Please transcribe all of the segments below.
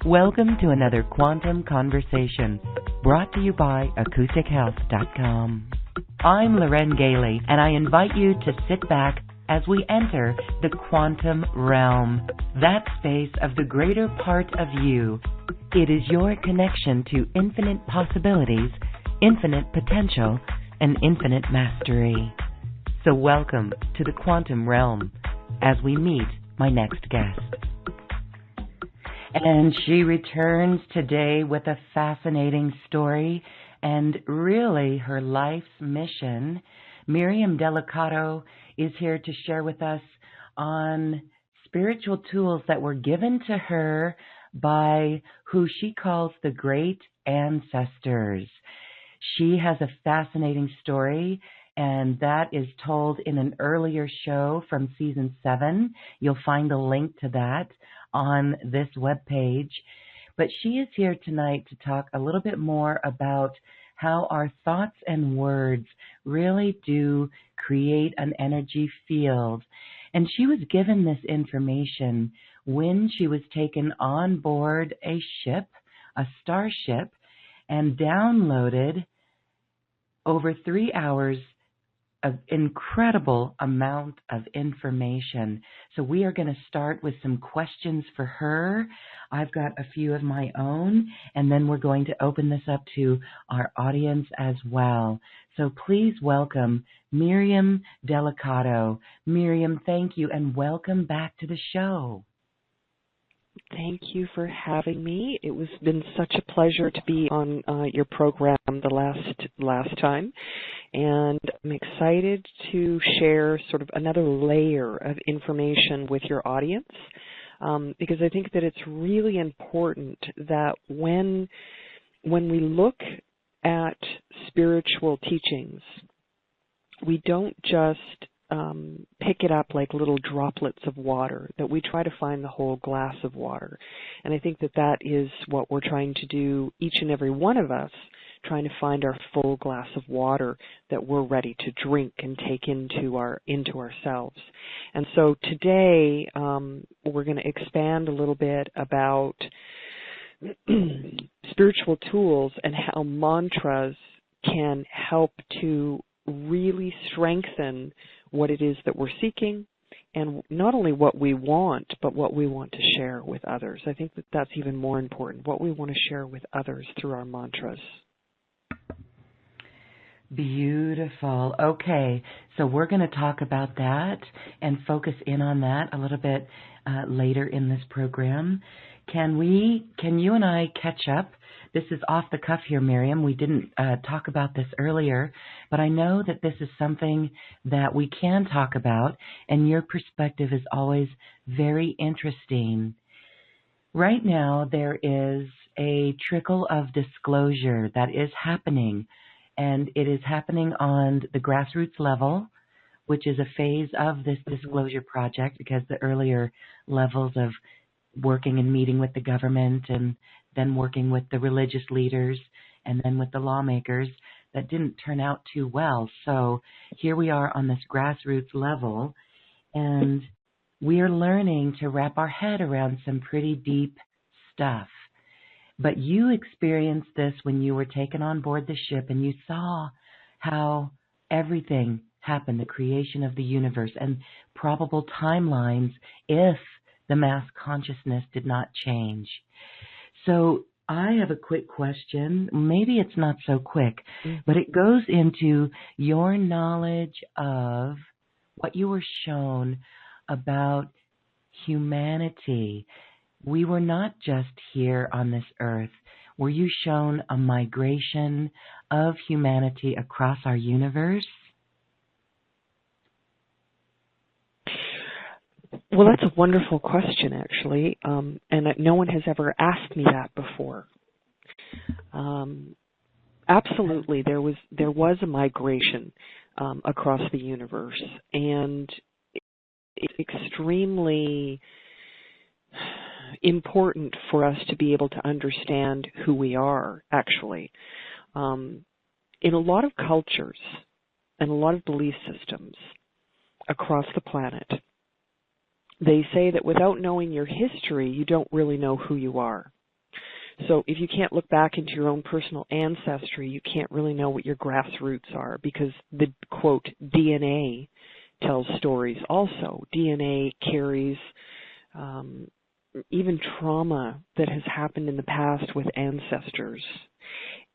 Welcome to another Quantum Conversation, brought to you by AcousticHealth.com. I'm Loren Gailey, and I invite you to sit back as we enter the quantum realm, that space of the greater part of you. It is your connection to infinite possibilities, infinite potential, and infinite mastery. So welcome to the quantum realm as we meet my next guest. And she returns today with a fascinating story and really her life's mission. Miriam Delicado is here to share with us on spiritual tools that were given to her by who she calls the great ancestors. She has a fascinating story, and that is told in an earlier show from season 7. You'll find a link to that on this webpage. But she is here tonight to talk a little bit more about how our thoughts and words really do create an energy field. And she was given this information when she was taken on board a ship, a starship, and downloaded over 3 hours of incredible amount of information. So we are going to start with some questions for her. I've got a few of my own, and then we're going to open this up to our audience as well. So please welcome Miriam Delicado. Miriam, thank you, and welcome back to the show. Thank you for having me. It was been such a pleasure to be on your program the last time, and I'm excited to share sort of another layer of information with your audience, because I think that it's really important that when we look at spiritual teachings, we don't just pick it up like little droplets of water, that we try to find the whole glass of water. And I think that that is what we're trying to do, each and every one of us, trying to find our full glass of water that we're ready to drink and take into ourselves. And so today we're going to expand a little bit about spiritual tools and how mantras can help to really strengthen what it is that we're seeking, and not only what we want, but what we want to share with others. I think that that's even more important, what we want to share with others through our mantras. Beautiful. Okay, so we're going to talk about that and focus in on that a little bit later in this program. Can you and I catch up? This is off the cuff here, Miriam. We didn't talk about this earlier, but I know that this is something that we can talk about, and your perspective is always very interesting. Right now, there is a trickle of disclosure that is happening, and it is happening on the grassroots level, which is a phase of this disclosure project, because the earlier levels of working and meeting with the government and then working with the religious leaders and then with the lawmakers, that didn't turn out too well. So here we are on this grassroots level, and we are learning to wrap our head around some pretty deep stuff. But you experienced this when you were taken on board the ship, and you saw how everything happened, the creation of the universe and probable timelines if the mass consciousness did not change. So I have a quick question. Maybe it's not so quick, but it goes into your knowledge of what you were shown about humanity. We were not just here on this earth. Were you shown a migration of humanity across our universe? Well, that's a wonderful question, actually, and no one has ever asked me that before. Absolutely, there was a migration across the universe, and it's extremely important for us to be able to understand who we are, actually. In a lot of cultures and a lot of belief systems across the planet, they say that without knowing your history, you don't really know who you are. So if you can't look back into your own personal ancestry, you can't really know what your grassroots are, because the, quote, DNA tells stories also. DNA carries even trauma that has happened in the past with ancestors.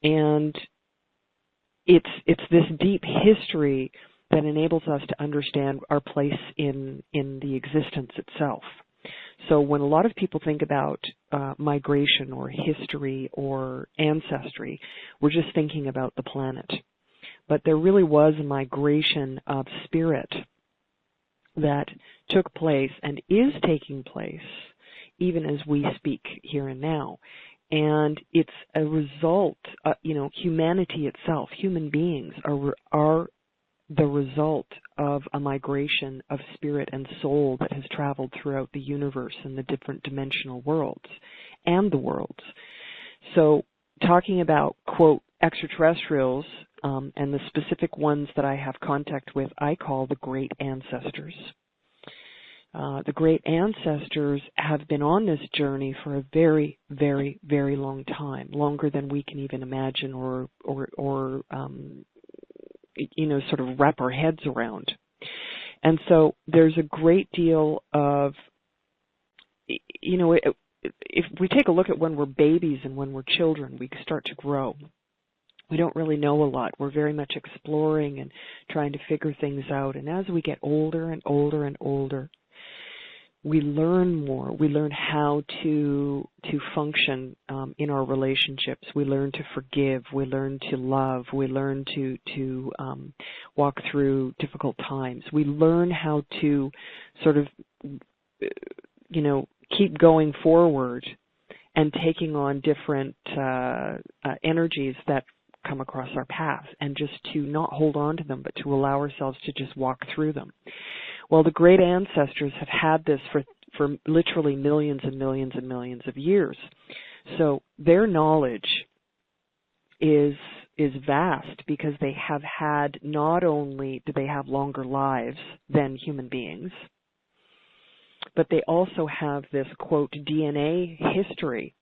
And it's this deep history that enables us to understand our place in the existence itself. So when a lot of people think about migration or history or ancestry, we're just thinking about the planet. But there really was a migration of spirit that took place and is taking place even as we speak here and now. And it's a result, humanity itself, human beings are the result of a migration of spirit and soul that has traveled throughout the universe and the different dimensional worlds and the worlds. So talking about, quote, extraterrestrials, and the specific ones that I have contact with, I call the great ancestors. The great ancestors have been on this journey for a very, very, very long time, longer than we can even imagine or sort of wrap our heads around. And so there's a great deal of, if we take a look at when we're babies and when we're children, we start to grow. We don't really know a lot. We're very much exploring and trying to figure things out. And as we get older and older and older, we learn more. We learn how to function in our relationships. We learn to forgive. We learn to love. We learn to walk through difficult times. We learn how to sort of, keep going forward and taking on different energies that come across our path, and just to not hold on to them, but to allow ourselves to just walk through them. Well, the great ancestors have had this for literally millions and millions and millions of years. So their knowledge is vast, because they have had, not only do they have longer lives than human beings, but they also have this, quote, DNA history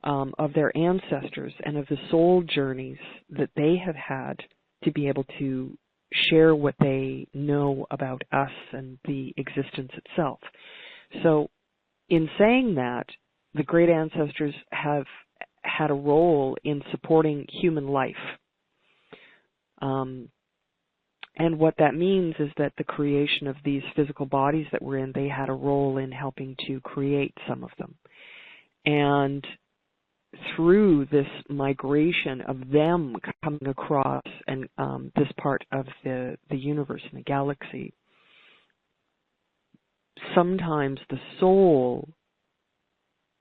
of their ancestors and of the soul journeys that they have had to be able to share what they know about us and the existence itself. So in saying that, the great ancestors have had a role in supporting human life. And what that means is that the creation of these physical bodies that we're in, they had a role in helping to create some of them. And through this migration of them coming across and this part of the universe and the galaxy, sometimes the soul,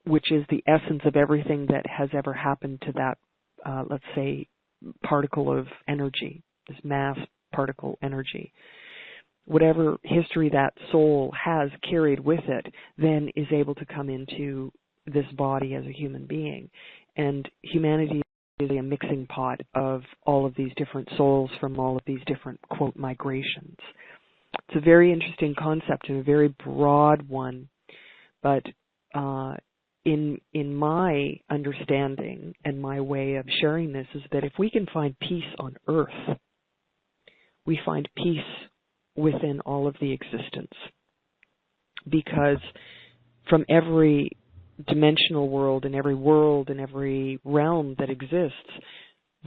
which is the essence of everything that has ever happened to that, let's say, particle of energy, this mass particle energy, whatever history that soul has carried with it, then is able to come into this body as a human being. And humanity is a mixing pot of all of these different souls from all of these different, quote, migrations. It's a very interesting concept and a very broad one, but in my understanding and my way of sharing this is that if we can find peace on Earth, we find peace within all of the existence. Because from every dimensional world and every realm that exists,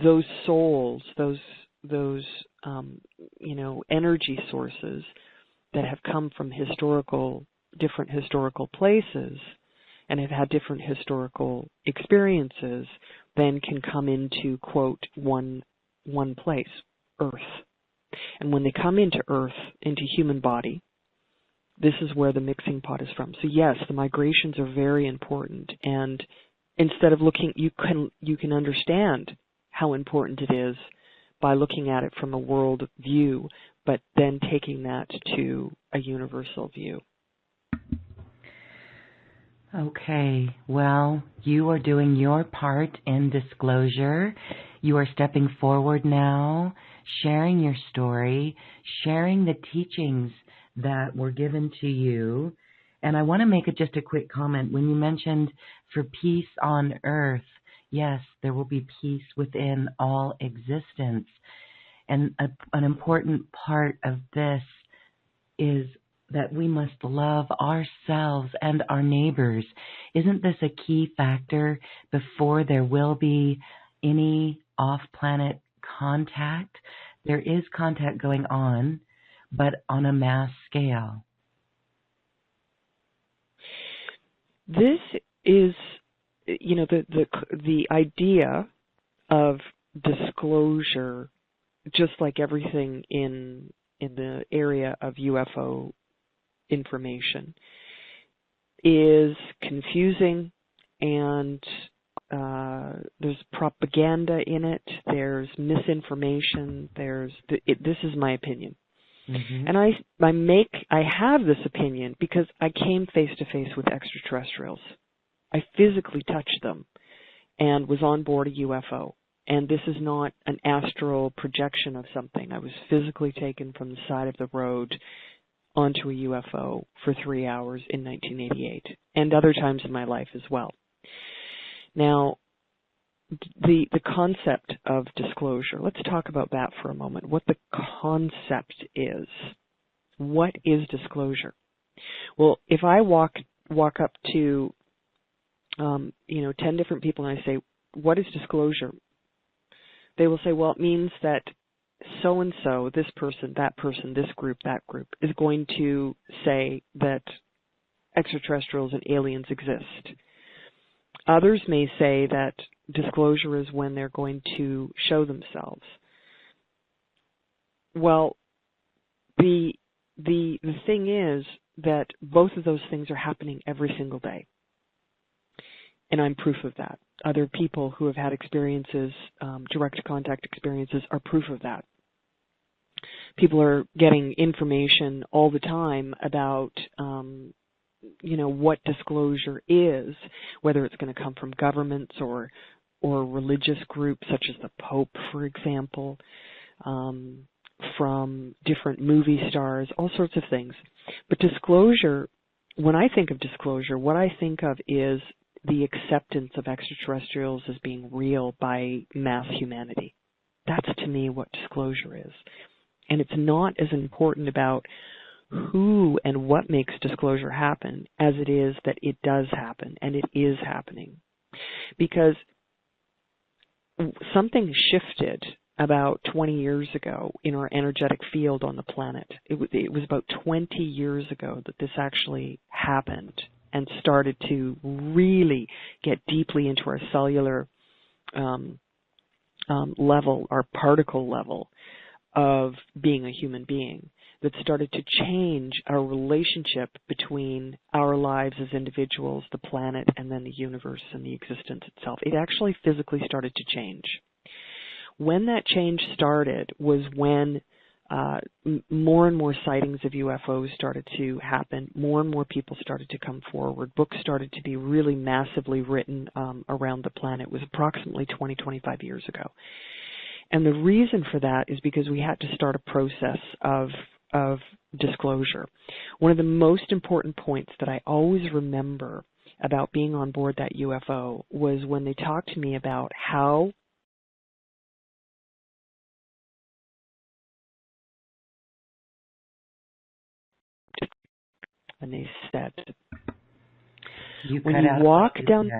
those souls, those energy sources that have come from different historical places and have had different historical experiences, then can come into, quote, one place, Earth. And when they come into Earth, into human body, this is where the mixing pot is from. So yes, the migrations are very important. And instead of looking, you can understand how important it is by looking at it from a world view, but then taking that to a universal view. Okay, well, you are doing your part in disclosure. You are stepping forward now, sharing your story, sharing the teachings that were given to you, And I want to make just a quick comment. When you mentioned for peace on earth, yes, there will be peace within all existence. And an important part of this is that we must love ourselves and our neighbors. Isn't this a key factor before there will be any off-planet contact? There is contact going on, but on a mass scale. This is, the idea of disclosure, just like everything in the area of UFO information, is confusing, and there's propaganda in it. There's misinformation. This is my opinion. Mm-hmm. And I have this opinion because I came face to face with extraterrestrials. I physically touched them and was on board a UFO. And this is not an astral projection of something. I was physically taken from the side of the road onto a UFO for 3 hours in 1988 and other times in my life as well. Now, the concept of disclosure, let's talk about that for a moment. What the concept is. What is disclosure? Well, if I walk up to 10 different people and I say, what is disclosure? They will say, well, it means that so-and-so, this person, this group, that group, is going to say that extraterrestrials and aliens exist. Others may say that disclosure is when they're going to show themselves. Well, the thing is that both of those things are happening every single day. And I'm proof of that. Other people who have had experiences, direct contact experiences, are proof of that. People are getting information all the time about, what disclosure is, whether it's going to come from governments or religious groups such as the Pope, for example, from different movie stars, all sorts of things. But disclosure, when I think of disclosure, what I think of is the acceptance of extraterrestrials as being real by mass humanity. That's, to me, what disclosure is. And it's not as important about who and what makes disclosure happen as it is that it does happen, and it is happening. Because something shifted about 20 years ago in our energetic field on the planet. It was about 20 years ago that this actually happened and started to really get deeply into our cellular level, our particle level of being a human being, that started to change our relationship between our lives as individuals, the planet, and then the universe and the existence itself. It actually physically started to change. When that change started was when more and more sightings of UFOs started to happen. More and more people started to come forward. Books started to be really massively written around the planet. It was approximately 20, 25 years ago. And the reason for that is because we had to start a process of disclosure. One of the most important points that I always remember about being on board that UFO was when they talked to me about how and they said, when you walk down...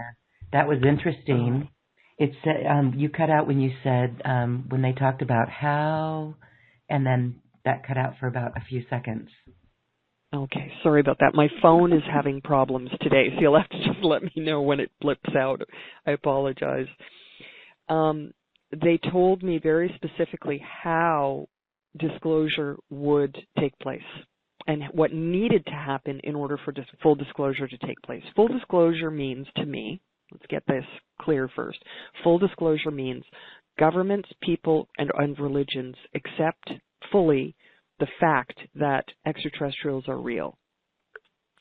That was interesting. It said you cut out when you said, when they talked about how, and then that cut out for about a few seconds. Okay, sorry about that. My phone is having problems today, so you'll have to just let me know when it blips out. I apologize. They told me very specifically how disclosure would take place and what needed to happen in order for full disclosure to take place. Full disclosure means, to me, let's get this clear first, full disclosure means governments, people, and religions accept fully the fact that extraterrestrials are real.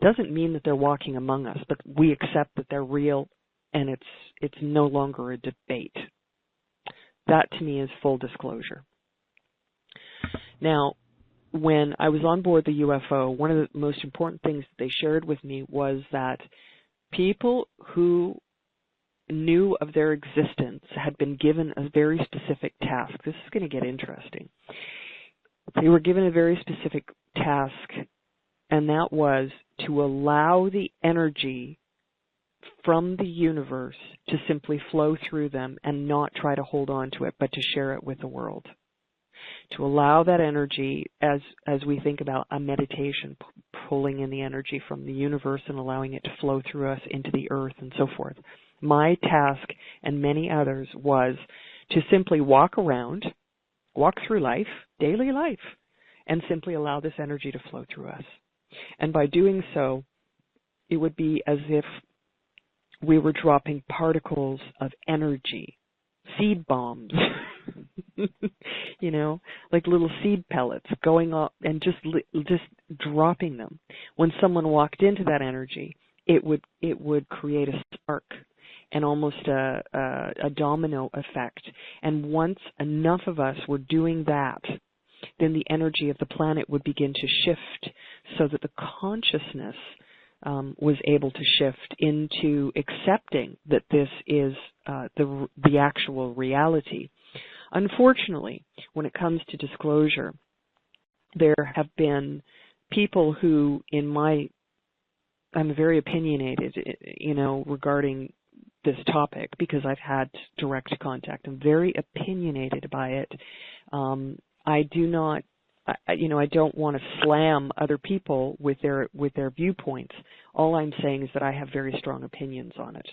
Doesn't mean that they're walking among us, but we accept that they're real, and it's no longer a debate. That, to me, is full disclosure. Now, when I was on board the UFO, one of the most important things that they shared with me was that people who knew of their existence had been given a very specific task. This is going to get interesting. They were given a very specific task, and that was to allow the energy from the universe to simply flow through them and not try to hold on to it, but to share it with the world. To allow that energy, as we think about a meditation, pulling in the energy from the universe and allowing it to flow through us into the earth and so forth. My task, and many others, was to simply walk through life, daily life, and simply allow this energy to flow through us. And by doing so, it would be as if we were dropping particles of energy, seed bombs, like little seed pellets going up and just dropping them. When someone walked into that energy, it would create a spark and almost a domino effect. And once enough of us were doing that, then the energy of the planet would begin to shift so that the consciousness was able to shift into accepting that this is the actual reality. Unfortunately, when it comes to disclosure, there have been people who, I'm very opinionated, regarding this topic because I've had direct contact. I'm very opinionated by it. I don't want to slam other people with their viewpoints. All I'm saying is that I have very strong opinions on it.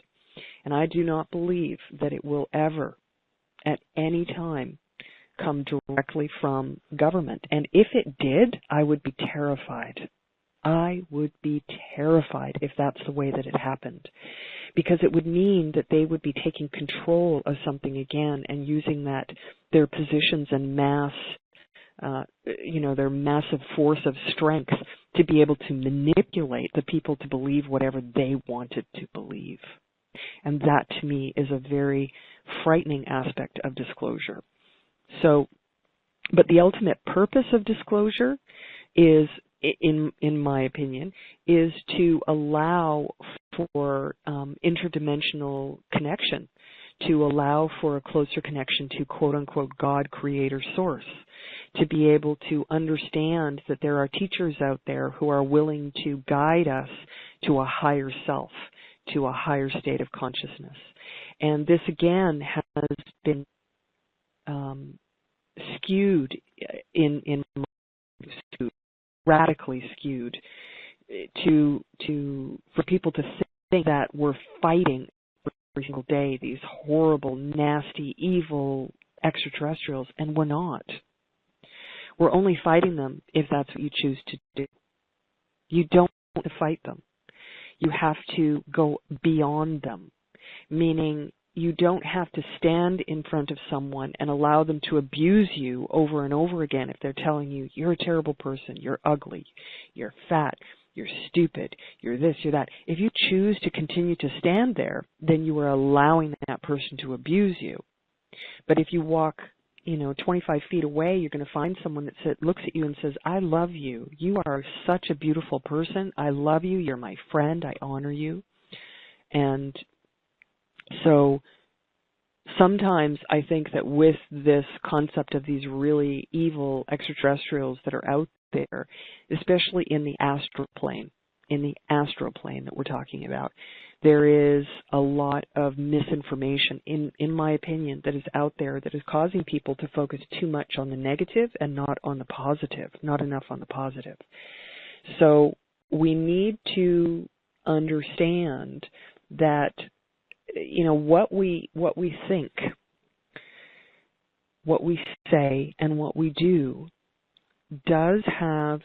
And I do not believe that it will ever, at any time, come directly from government. And if it did, I would be terrified. I would be terrified if that's the way that it happened. Because it would mean that they would be taking control of something again and using their positions and mass, their massive force of strength to be able to manipulate the people to believe whatever they wanted to believe. And that, to me, is a very frightening aspect of disclosure. But the ultimate purpose of disclosure is, in my opinion, is to allow for interdimensional connection, to allow for a closer connection to quote-unquote God, creator, source, to be able to understand that there are teachers out there who are willing to guide us to a higher self, to a higher state of consciousness. And this, again, has been skewed radically skewed for people to think that we're fighting every single day these horrible, nasty, evil extraterrestrials, and we're not. We're only fighting them if that's what you choose to do. You don't have to fight them. You have to go beyond them, meaning you don't have to stand in front of someone and allow them to abuse you over and over again if they're telling you you're a terrible person, you're ugly, you're fat, you're stupid, you're this, you're that. If you choose to continue to stand there, then you are allowing that person to abuse you. But if you walk, 25 feet away, you're going to find someone that looks at you and says, I love you. You are such a beautiful person. I love you. You're my friend. I honor you. And so sometimes I think that with this concept of these really evil extraterrestrials that are out there, especially in the astral plane that we're talking about, there is a lot of misinformation, in my opinion, that is out there that is causing people to focus too much on the negative and not on the positive, not enough on the positive. So we need to understand that what we think, what we say, and what we do does have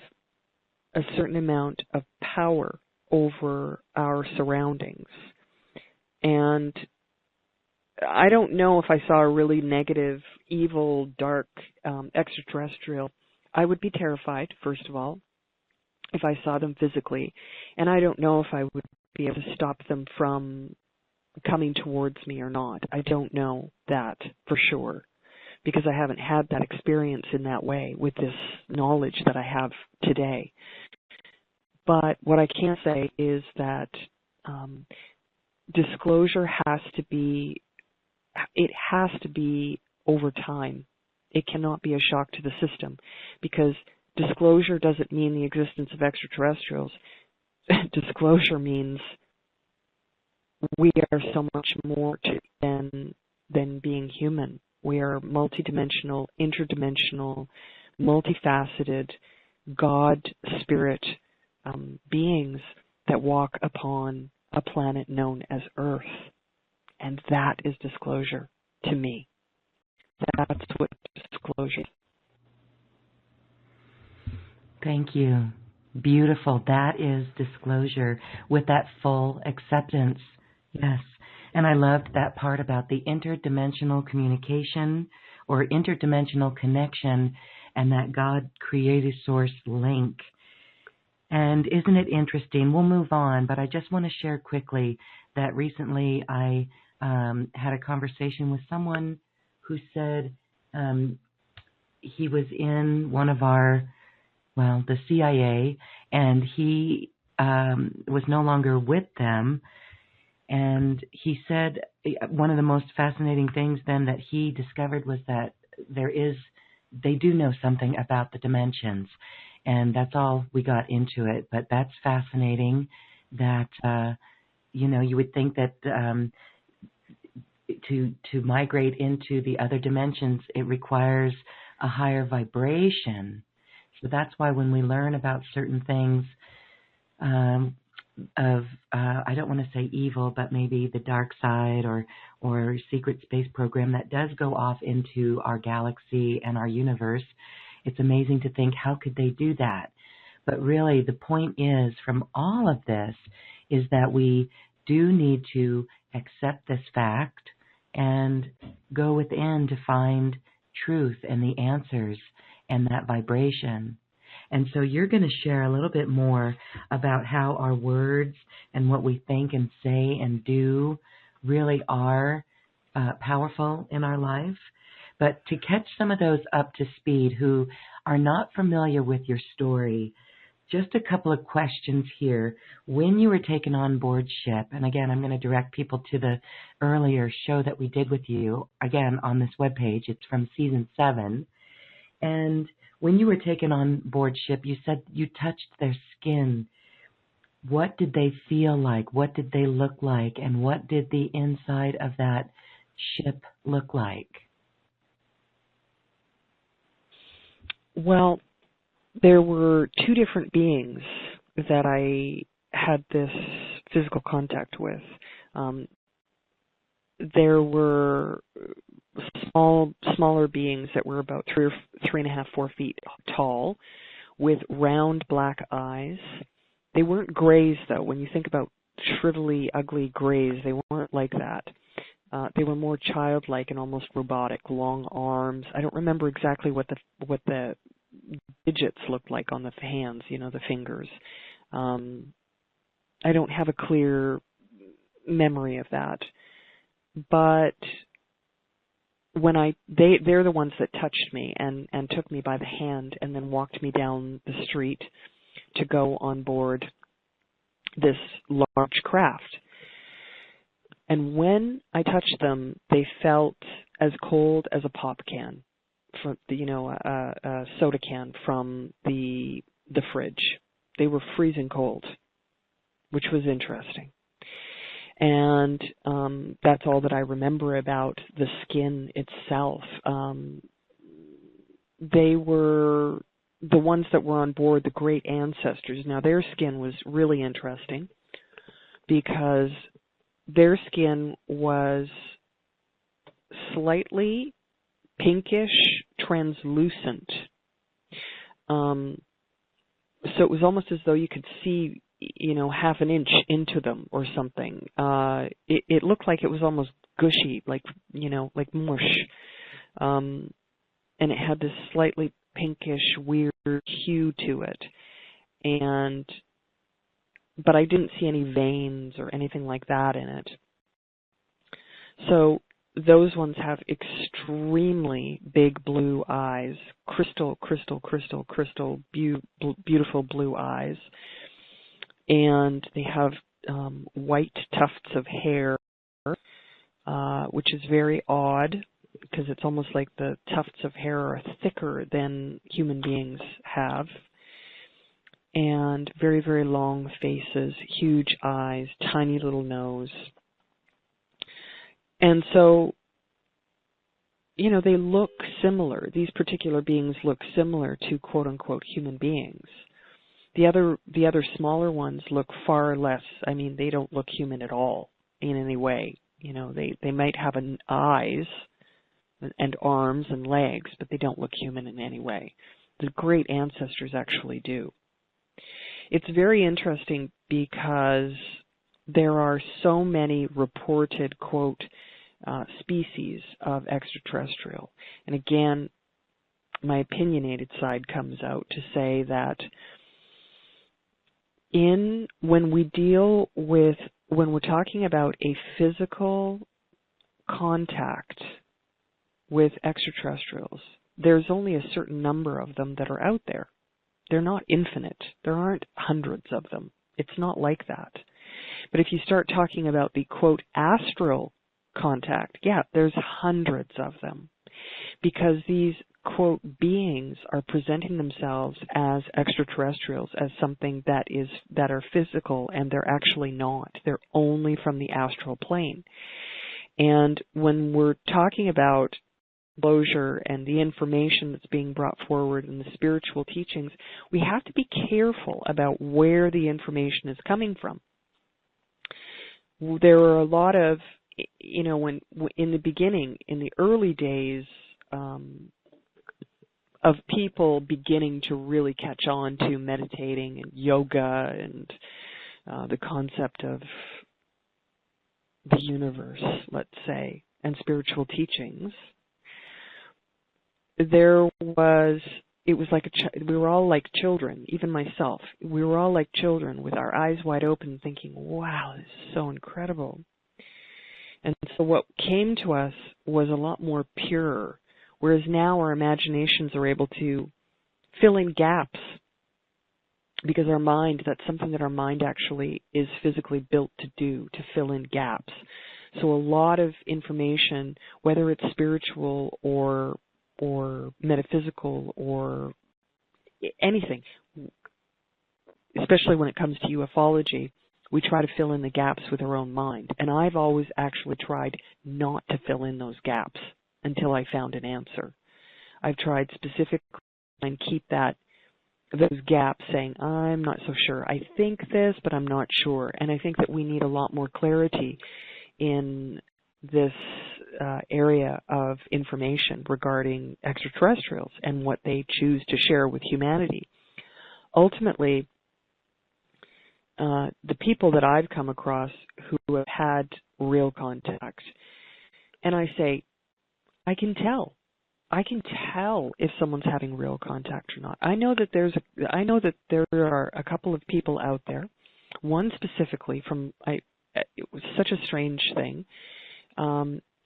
a certain amount of power over our surroundings. And I don't know if I saw a really negative, evil, dark extraterrestrial. I would be terrified, first of all, if I saw them physically. And I don't know if I would be able to stop them from coming towards me or not. I don't know that for sure. because I haven't had that experience in that way with this knowledge that I have today. But what I can say is that disclosure has to be over time. It cannot be a shock to the system, because disclosure doesn't mean the existence of extraterrestrials. Disclosure means we are so much more than being human. We are multidimensional, interdimensional, multifaceted, God, spirit beings that walk upon a planet known as Earth. And that is disclosure to me. That's what disclosure is. Thank you. Beautiful. That is disclosure with that full acceptance. Yes. And I loved that part about the interdimensional communication or interdimensional connection and that God created source link. And isn't it interesting? We'll move on, but I just want to share quickly that recently I had a conversation with someone who said he was in one of the CIA, and he was no longer with them. And he said one of the most fascinating things then that he discovered was that they do know something about the dimensions. And that's all we got into it. But that's fascinating that, you would think that to migrate into the other dimensions, it requires a higher vibration. So that's why when we learn about certain things I don't want to say evil, but maybe the dark side or secret space program that does go off into our galaxy and our universe, it's amazing to think, how could they do that? But really, the point is, from all of this, is that we do need to accept this fact and go within to find truth and the answers and that vibration. And so you're going to share a little bit more about how our words and what we think and say and do really are powerful in our life. But to catch some of those up to speed who are not familiar with your story, just a couple of questions here. When you were taken on board ship, and again, I'm going to direct people to the earlier show that we did with you, again, on this webpage. It's from season 7. And when you were taken on board ship, you said you touched their skin. What did they feel like? What did they look like? And what did the inside of that ship look like? Well, there were 2 different beings that I had this physical contact with. There were smaller beings that were about 3.5, 4 feet tall, with round black eyes. They weren't grays, though. When you think about shrivelly, ugly grays, they weren't like that. They were more childlike and almost robotic, long arms. I don't remember exactly what the digits looked like on the hands, the fingers. I don't have a clear memory of that. But when they're the ones that touched me and took me by the hand and then walked me down the street to go on board this large craft. And when I touched them, they felt as cold as a pop can, from a soda can from the fridge. They were freezing cold, which was interesting. And that's all that I remember about the skin itself. They were the ones that were on board, the great ancestors. Now, their skin was really interesting because their skin was slightly pinkish, translucent. So it was almost as though you could see, half an inch into them or something. It looked like it was almost gushy, like mush. And it had this slightly pinkish, weird hue to it. But I didn't see any veins or anything like that in it. So those ones have extremely big blue eyes, crystal, beautiful blue eyes. And they have white tufts of hair, which is very odd because it's almost like the tufts of hair are thicker than human beings have. And very, very long faces, huge eyes, tiny little nose. And so, you know, they look similar. These particular beings look similar to quote-unquote human beings. The other smaller ones look far less. I mean, they don't look human at all in any way. You know, they might have eyes and arms and legs, but they don't look human in any way. The great ancestors actually do. It's very interesting because there are so many reported, quote, species of extraterrestrial. And again, my opinionated side comes out to say that when we're talking about a physical contact with extraterrestrials, there's only a certain number of them that are out there. They're not infinite. There aren't hundreds of them. It's not like that. But if you start talking about the, quote, astral contact, yeah, there's hundreds of them. Because these, quote, beings are presenting themselves as extraterrestrials, as something that are physical, and they're actually not. They're only from the astral plane. And when we're talking about disclosure and the information that's being brought forward in the spiritual teachings, we have to be careful about where the information is coming from. There are a lot of, you know, when in the beginning, in the early days of people beginning to really catch on to meditating and yoga and the concept of the universe, let's say, and spiritual teachings, it was like we were all like children, even myself. We were all like children with our eyes wide open thinking, wow, this is so incredible. And so what came to us was a lot more pure, whereas now our imaginations are able to fill in gaps because our mind, that's something that our mind actually is physically built to do, to fill in gaps. So a lot of information, whether it's spiritual or metaphysical or anything, especially when it comes to ufology, we try to fill in the gaps with our own mind. And I've always actually tried not to fill in those gaps until I found an answer. I've tried specifically and keep those gaps saying, I'm not so sure. I think this, but I'm not sure. And I think that we need a lot more clarity in this area of information regarding extraterrestrials and what they choose to share with humanity. Ultimately, the people that I've come across who have had real contact, and I say, I can tell if someone's having real contact or not. I know that there are a couple of people out there. One specifically it was such a strange thing.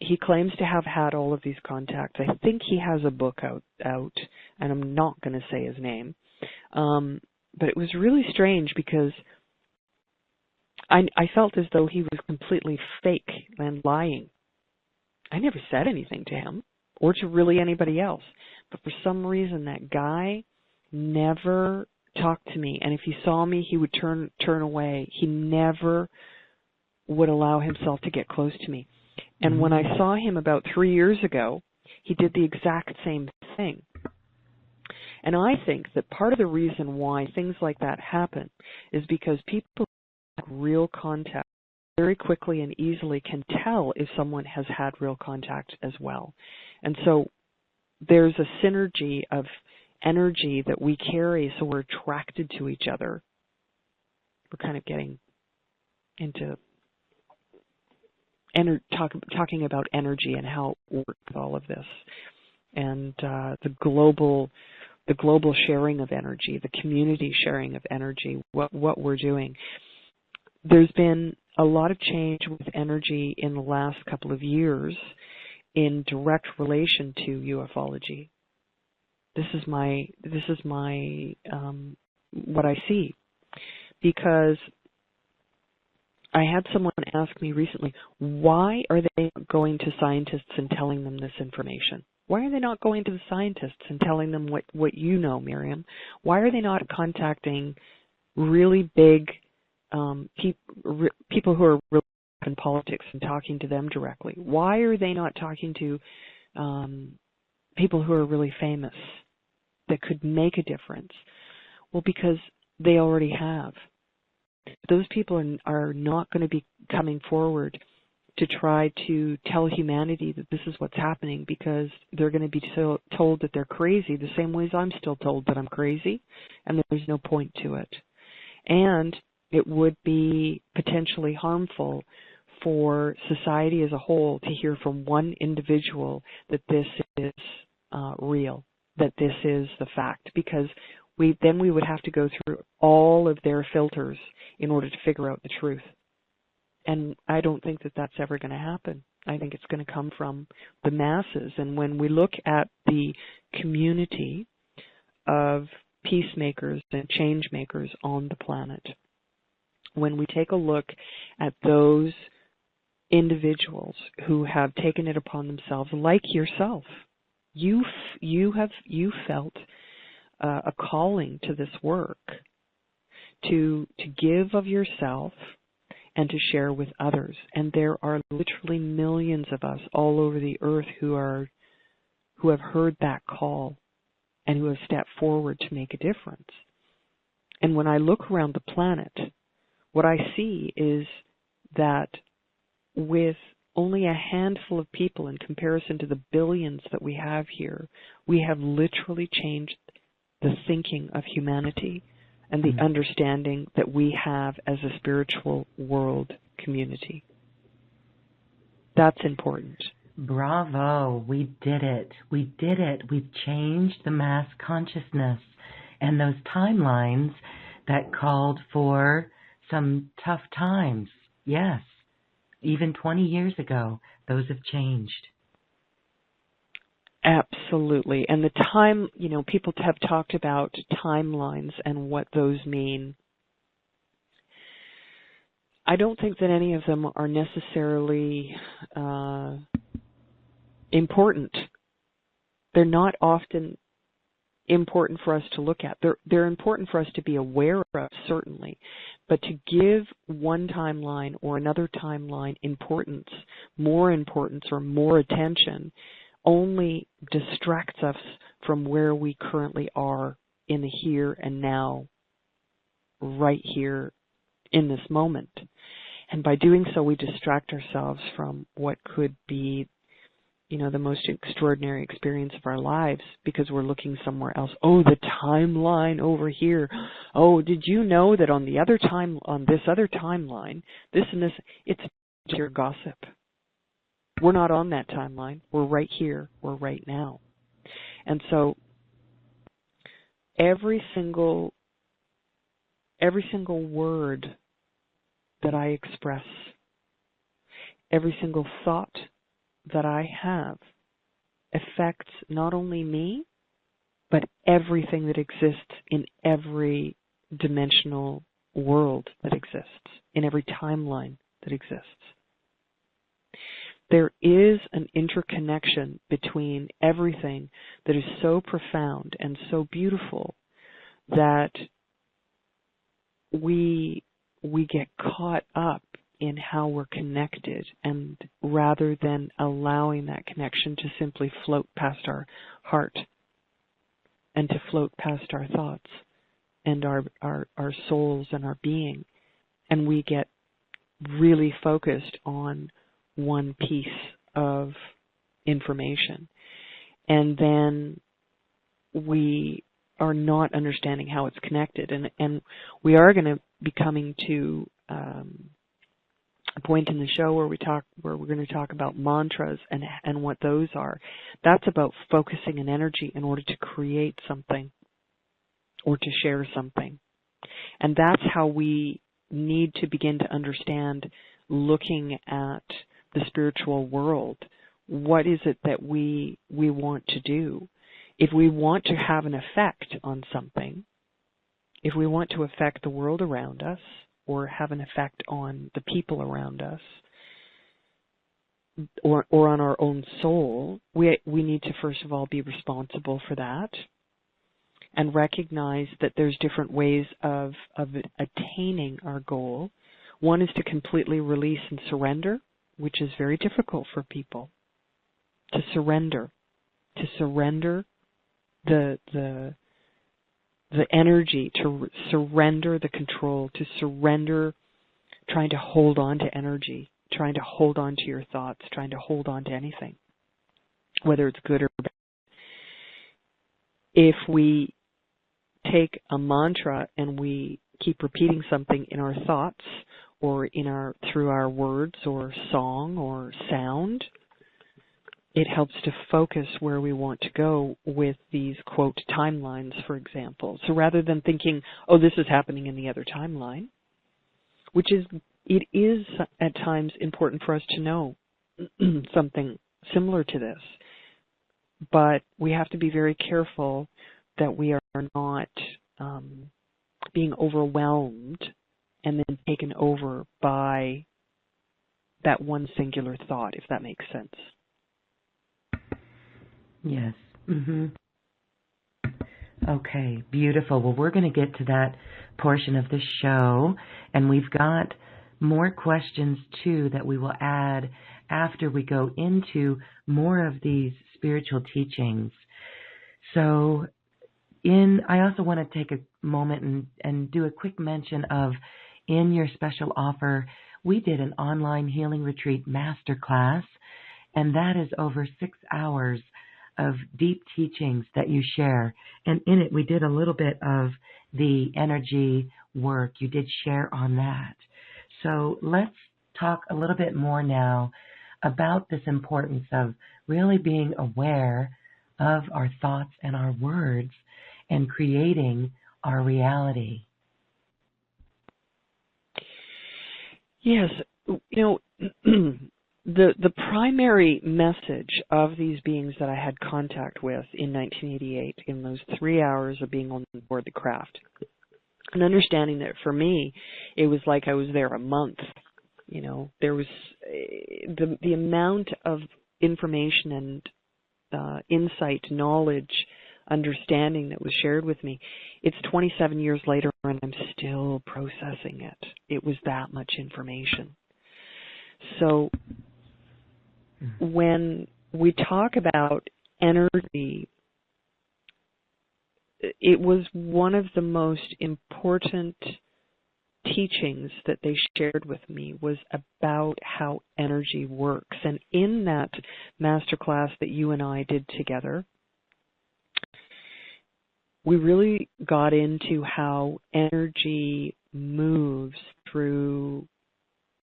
He claims to have had all of these contacts. I think he has a book out, and I'm not going to say his name. But it was really strange because I felt as though he was completely fake and lying. I never said anything to him or to really anybody else. But for some reason, that guy never talked to me. And if he saw me, he would turn away. He never would allow himself to get close to me. And when I saw him about 3 years ago, he did the exact same thing. And I think that part of the reason why things like that happen is because people have real contact very quickly and easily can tell if someone has had real contact as well. And so there's a synergy of energy that we carry, so we're attracted to each other. We're kind of getting into talking about energy and how it works with all of this, and the global sharing of energy, the community sharing of energy, what we're doing. There's been a lot of change with energy in the last couple of years, in direct relation to ufology. This is my what I see, because I had someone ask me recently, why are they going to scientists and telling them this information? Why are they not going to the scientists and telling them what you know, Miriam? Why are they not contacting really big people who are really in politics and talking to them directly? Why are they not talking to people who are really famous that could make a difference? Well, because they already have. Those people are not going to be coming forward to try to tell humanity that this is what's happening, because they're going to be told that they're crazy the same way as I'm still told that I'm crazy, and there's no point to it. And it would be potentially harmful for society as a whole to hear from one individual that this is real, that this is the fact, because we would have to go through all of their filters in order to figure out the truth. And I don't think that that's ever going to happen. I think it's going to come from the masses. And when we look at the community of peacemakers and change makers on the planet, when we take a look at those individuals who have taken it upon themselves, like yourself, you felt a calling to this work, to give of yourself and to share with others. And there are literally millions of us all over the earth who have heard that call and who have stepped forward to make a difference. And when I look around the planet, what I see is that with only a handful of people in comparison to the billions that we have here, we have literally changed the thinking of humanity and the understanding that we have as a spiritual world community. That's important. Bravo. We did it. We did it. We've changed the mass consciousness. And those timelines that called for some tough times, yes, even 20 years ago, those have changed. Absolutely. And the time, people have talked about timelines and what those mean. I don't think that any of them are necessarily important. They're not often important for us to look at. They're important for us to be aware of, certainly. But to give one timeline or another timeline more importance or more attention, only distracts us from where we currently are in the here and now, right here in this moment. And by doing so, we distract ourselves from what could be, the most extraordinary experience of our lives, because we're looking somewhere else. Oh, the timeline over here. Oh, did you know that on this other timeline, this and this, it's pure gossip. We're not on that timeline. We're right here. We're right now. And so every single word that I express, every single thought that I have affects not only me, but everything that exists in every dimensional world that exists, in every timeline that exists. There is an interconnection between everything that is so profound and so beautiful that we get caught up in how we're connected, and rather than allowing that connection to simply float past our heart and to float past our thoughts and our souls and our being, and we get really focused on one piece of information, and then we are not understanding how it's connected. And we are going to be coming to a point in the show where we're going to talk about mantras and what those are. That's about focusing an energy in order to create something or to share something. And that's how we need to begin to understand looking at the spiritual world. what is it that we want to do. If we want to have an effect on something, if we want to affect the world around us or have an effect on the people around us or on our own soul, we need to first of all be responsible for that and recognize that there's different ways of attaining our goal. One is to completely release and surrender, which is very difficult for people. To surrender the energy, to surrender the control, to surrender trying to hold on to energy, trying to hold on to your thoughts, trying to hold on to anything, whether it's good or bad. If we take a mantra and we keep repeating something in our thoughts or through our words or song or sound, it helps to focus where we want to go with these, quote, timelines, for example. So rather than thinking, oh, this is happening in the other timeline, it is at times important for us to know something similar to this. But we have to be very careful that we are not being overwhelmed and then taken over by that one singular thought, if that makes sense. Yes. Mm-hmm. Okay, beautiful. Well, we're going to get to that portion of the show, and we've got more questions, too, that we will add after we go into more of these spiritual teachings. So I also want to take a moment and do a quick mention of, in your special offer, we did an online healing retreat masterclass, and that is over 6 hours of deep teachings that you share. And in it, we did a little bit of the energy work. You did share on that. So let's talk a little bit more now about this importance of really being aware of our thoughts and our words and creating our reality. Yes, the primary message of these beings that I had contact with in 1988, in those 3 hours of being on board the craft, and understanding that for me, it was like I was there a month. There was the amount of information and insight, knowledge, understanding that was shared with me. It's 27 years later and I'm still processing it. It was that much information. So when we talk about energy, it was one of the most important teachings that they shared with me was about how energy works. And in that masterclass that you and I did together, we really got into how energy moves through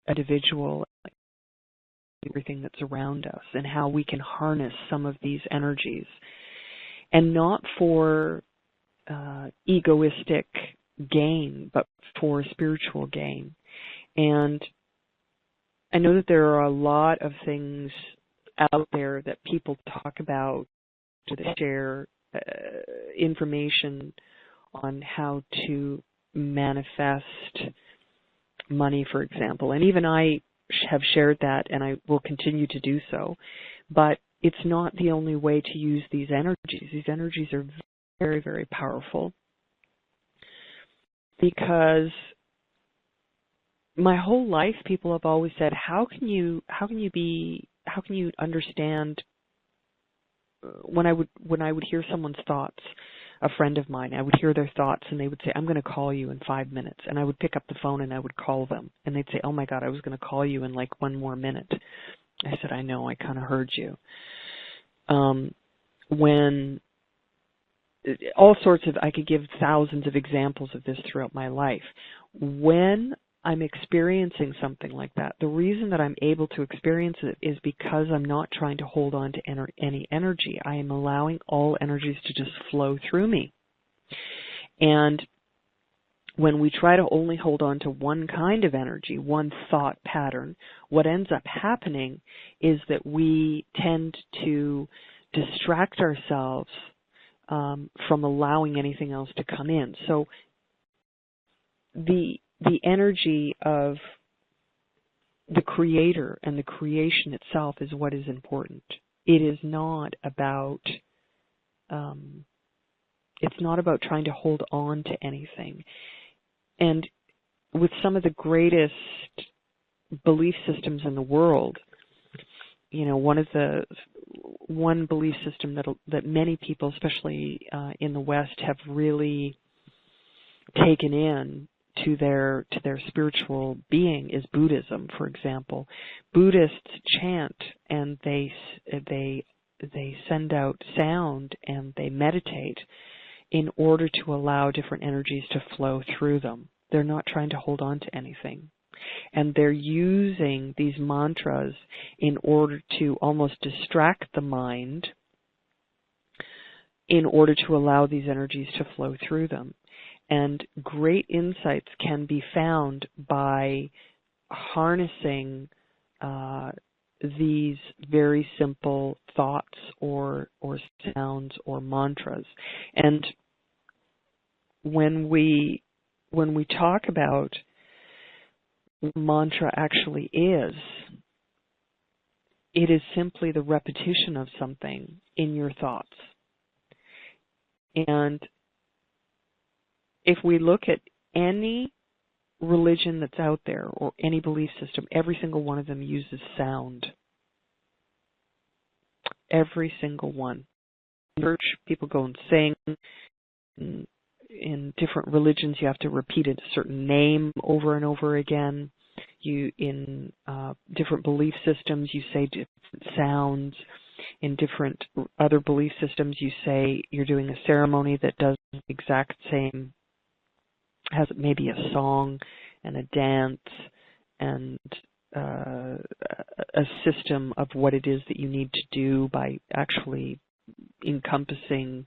individual, everything that's around us, and how we can harness some of these energies, and not for egoistic gain, but for spiritual gain. And I know that there are a lot of things out there that people talk about to share information on how to manifest money, for example. And even I have shared that, and I will continue to do so. But it's not the only way to use these energies. These energies are very, very powerful, because my whole life people have always said, how can you understand, when I would hear someone's thoughts, a friend of mine, I would hear their thoughts and they would say, I'm going to call you in 5 minutes. And I would pick up the phone and I would call them. And they'd say, oh my God, I was going to call you in like 1 more minute. I said, I know, I kind of heard you. When all sorts of, I could give thousands of examples of this throughout my life. When I'm experiencing something like that, the reason that I'm able to experience it is because I'm not trying to hold on to any energy. I am allowing all energies to just flow through me. And when we try to only hold on to one kind of energy, one thought pattern, what ends up happening is that we tend to distract ourselves from allowing anything else to come in. So the energy of the creator and the creation itself is what is important. It is not about trying to hold on to anything. And with some of the greatest belief systems in the world, one belief system that many people, especially in the West, have really taken in to their spiritual being is Buddhism, for example. Buddhists chant and they send out sound and they meditate in order to allow different energies to flow through them. They're not trying to hold on to anything. And they're using these mantras in order to almost distract the mind in order to allow these energies to flow through them. And great insights can be found by harnessing these very simple thoughts or sounds or mantras. And when we talk about what mantra actually is, it is simply the repetition of something in your thoughts. And if we look at any religion that's out there or any belief system, every single one of them uses sound. Every single one. In church, people go and sing. In different religions, you have to repeat a certain name over and over again. In different belief systems, you say different sounds. In different other belief systems, you say you're doing a ceremony that does the exact same, has maybe a song and a dance and a system of what it is that you need to do by actually encompassing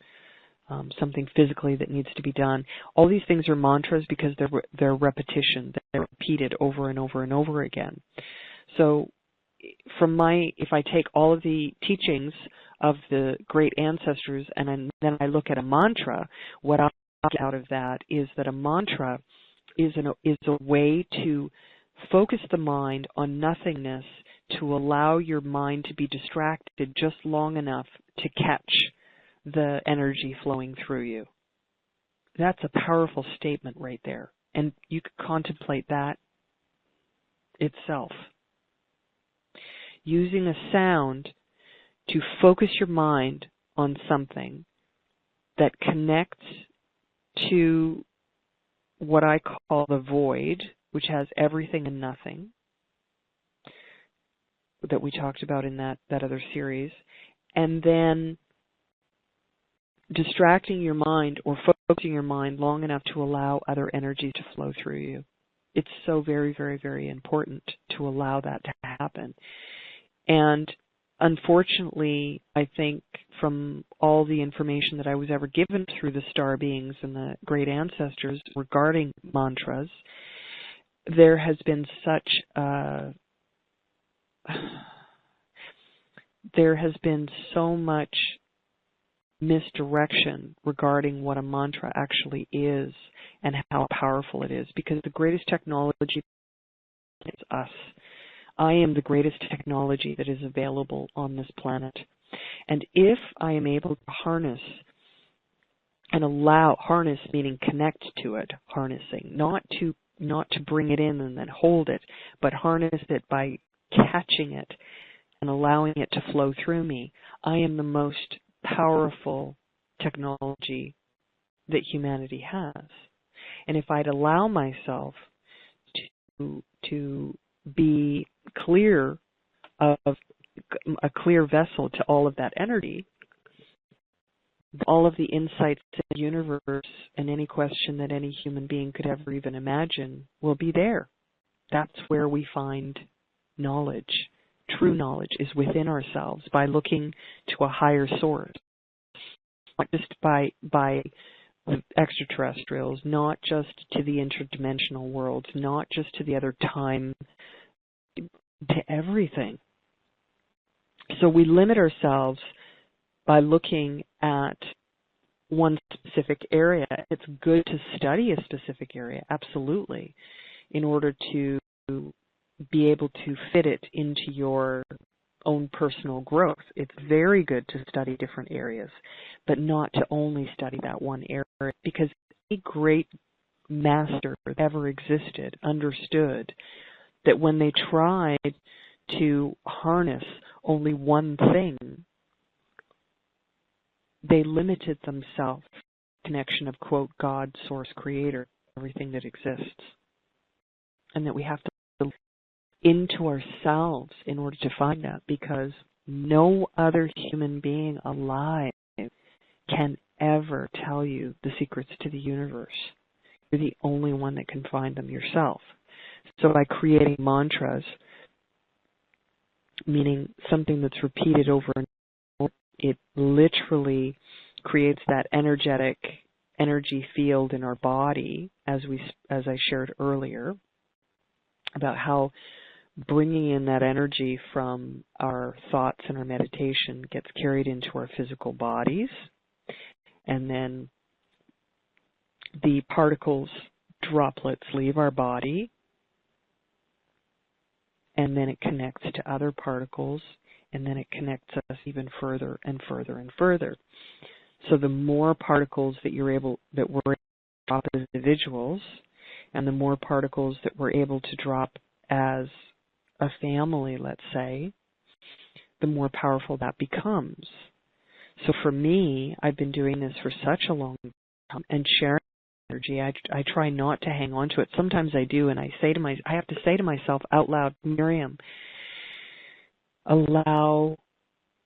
something physically that needs to be done. All these things are mantras because they're repetition. They're repeated over and over and over again. So if I take all of the teachings of the great ancestors and then I look at a mantra, what I get out of that is that a mantra is a way to focus the mind on nothingness, to allow your mind to be distracted just long enough to catch the energy flowing through you. That's a powerful statement right there. And you could contemplate that itself. Using a sound to focus your mind on something that connects to what I call the void, which has everything and nothing, that we talked about in that other series, and then distracting your mind or focusing your mind long enough to allow other energy to flow through you. It's so very, very, very important to allow that to happen. And unfortunately, I think from all the information that I was ever given through the star beings and the great ancestors regarding mantras, there has been so much misdirection regarding what a mantra actually is and how powerful it is, because the greatest technology is us. I am the greatest technology that is available on this planet. And if I am able to harness meaning connect to it, harnessing, not to bring it in and then hold it, but harness it by catching it and allowing it to flow through me, I am the most powerful technology that humanity has. And if I'd allow myself to be clear of a clear vessel to all of that energy, all of the insights in the universe and any question that any human being could ever even imagine will be there. That's where we find knowledge. True knowledge is within ourselves by looking to a higher source, not just by the extraterrestrials, not just to the interdimensional worlds, not just to the other time, to everything. So we limit ourselves by looking at one specific area. It's good to study a specific area, absolutely, in order to be able to fit it into your own personal growth. It's very good to study different areas, but not to only study that one area, because any great master that ever existed understood that when they tried to harness only one thing, they limited themselves to the connection of, quote, God, source, creator, everything that exists. And that we have to look into ourselves in order to find that, because no other human being alive can ever tell you the secrets to the universe. You're the only one that can find them yourself. So by creating mantras, meaning something that's repeated over and over, it literally creates that energy field in our body, as I shared earlier, about how bringing in that energy from our thoughts and our meditation gets carried into our physical bodies, and then the particles, droplets, leave our body, and then it connects to other particles, and then it connects us even further and further and further. So the more particles that we're able to drop as individuals, and the more particles that we're able to drop as a family, let's say, the more powerful that becomes. So for me, I've been doing this for such a long time, and sharing energy, I try not to hang on to it. Sometimes I do, and I have to say to myself out loud, Miriam, allow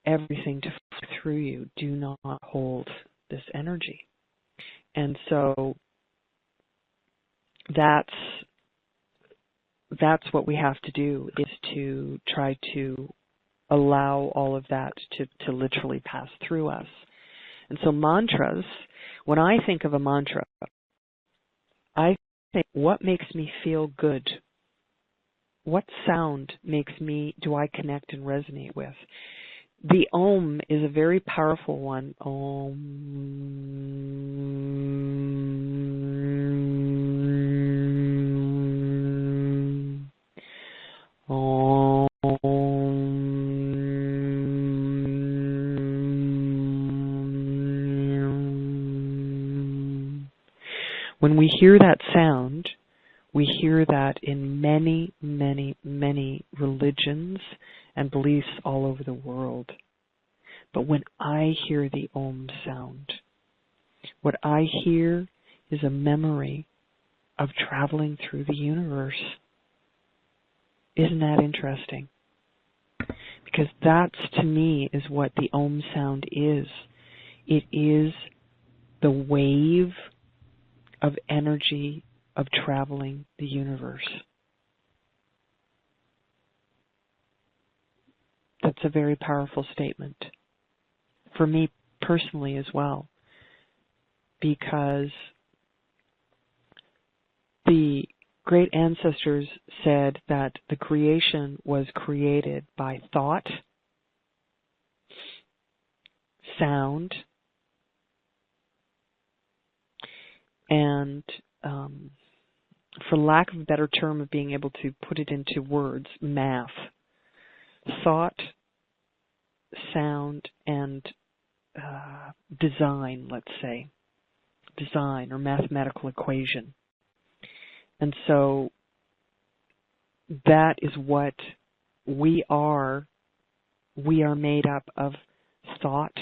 everything to flow through you. Do not hold this energy. And so that's what we have to do, is to try to allow all of that to literally pass through us. And so mantras, when I think of a mantra, I think, what makes me feel good? What sound do I connect and resonate with? The Om is a very powerful one. Om. Om. When we hear that sound, we hear that in many, many, many religions and beliefs all over the world. But when I hear the Om sound, what I hear is a memory of traveling through the universe. Isn't that interesting? Because that's, to me, is what the Om sound is. It is the wave of energy of traveling the universe. That's a very powerful statement for me personally as well, because the great ancestors said that the creation was created by thought, sound, and for lack of a better term of being able to put it into words, math. Thought, sound, and design, let's say. Design or mathematical equation. And so that is what we are. We are made up of thought,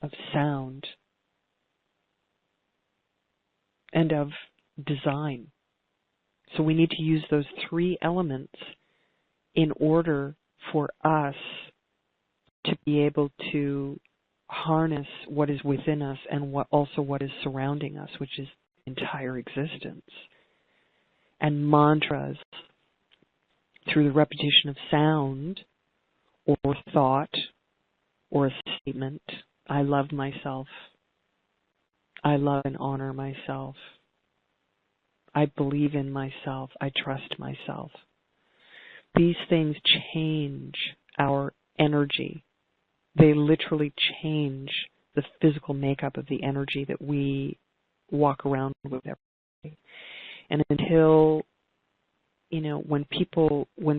of sound, and of design. So we need to use those three elements in order for us to be able to harness what is within us and what is surrounding us, which is entire existence. And mantras, through the repetition of sound or thought or a statement, I love myself, I love and honor myself. I believe in myself. I trust myself. These things change our energy. They literally change the physical makeup of the energy that we walk around with every day. And until, when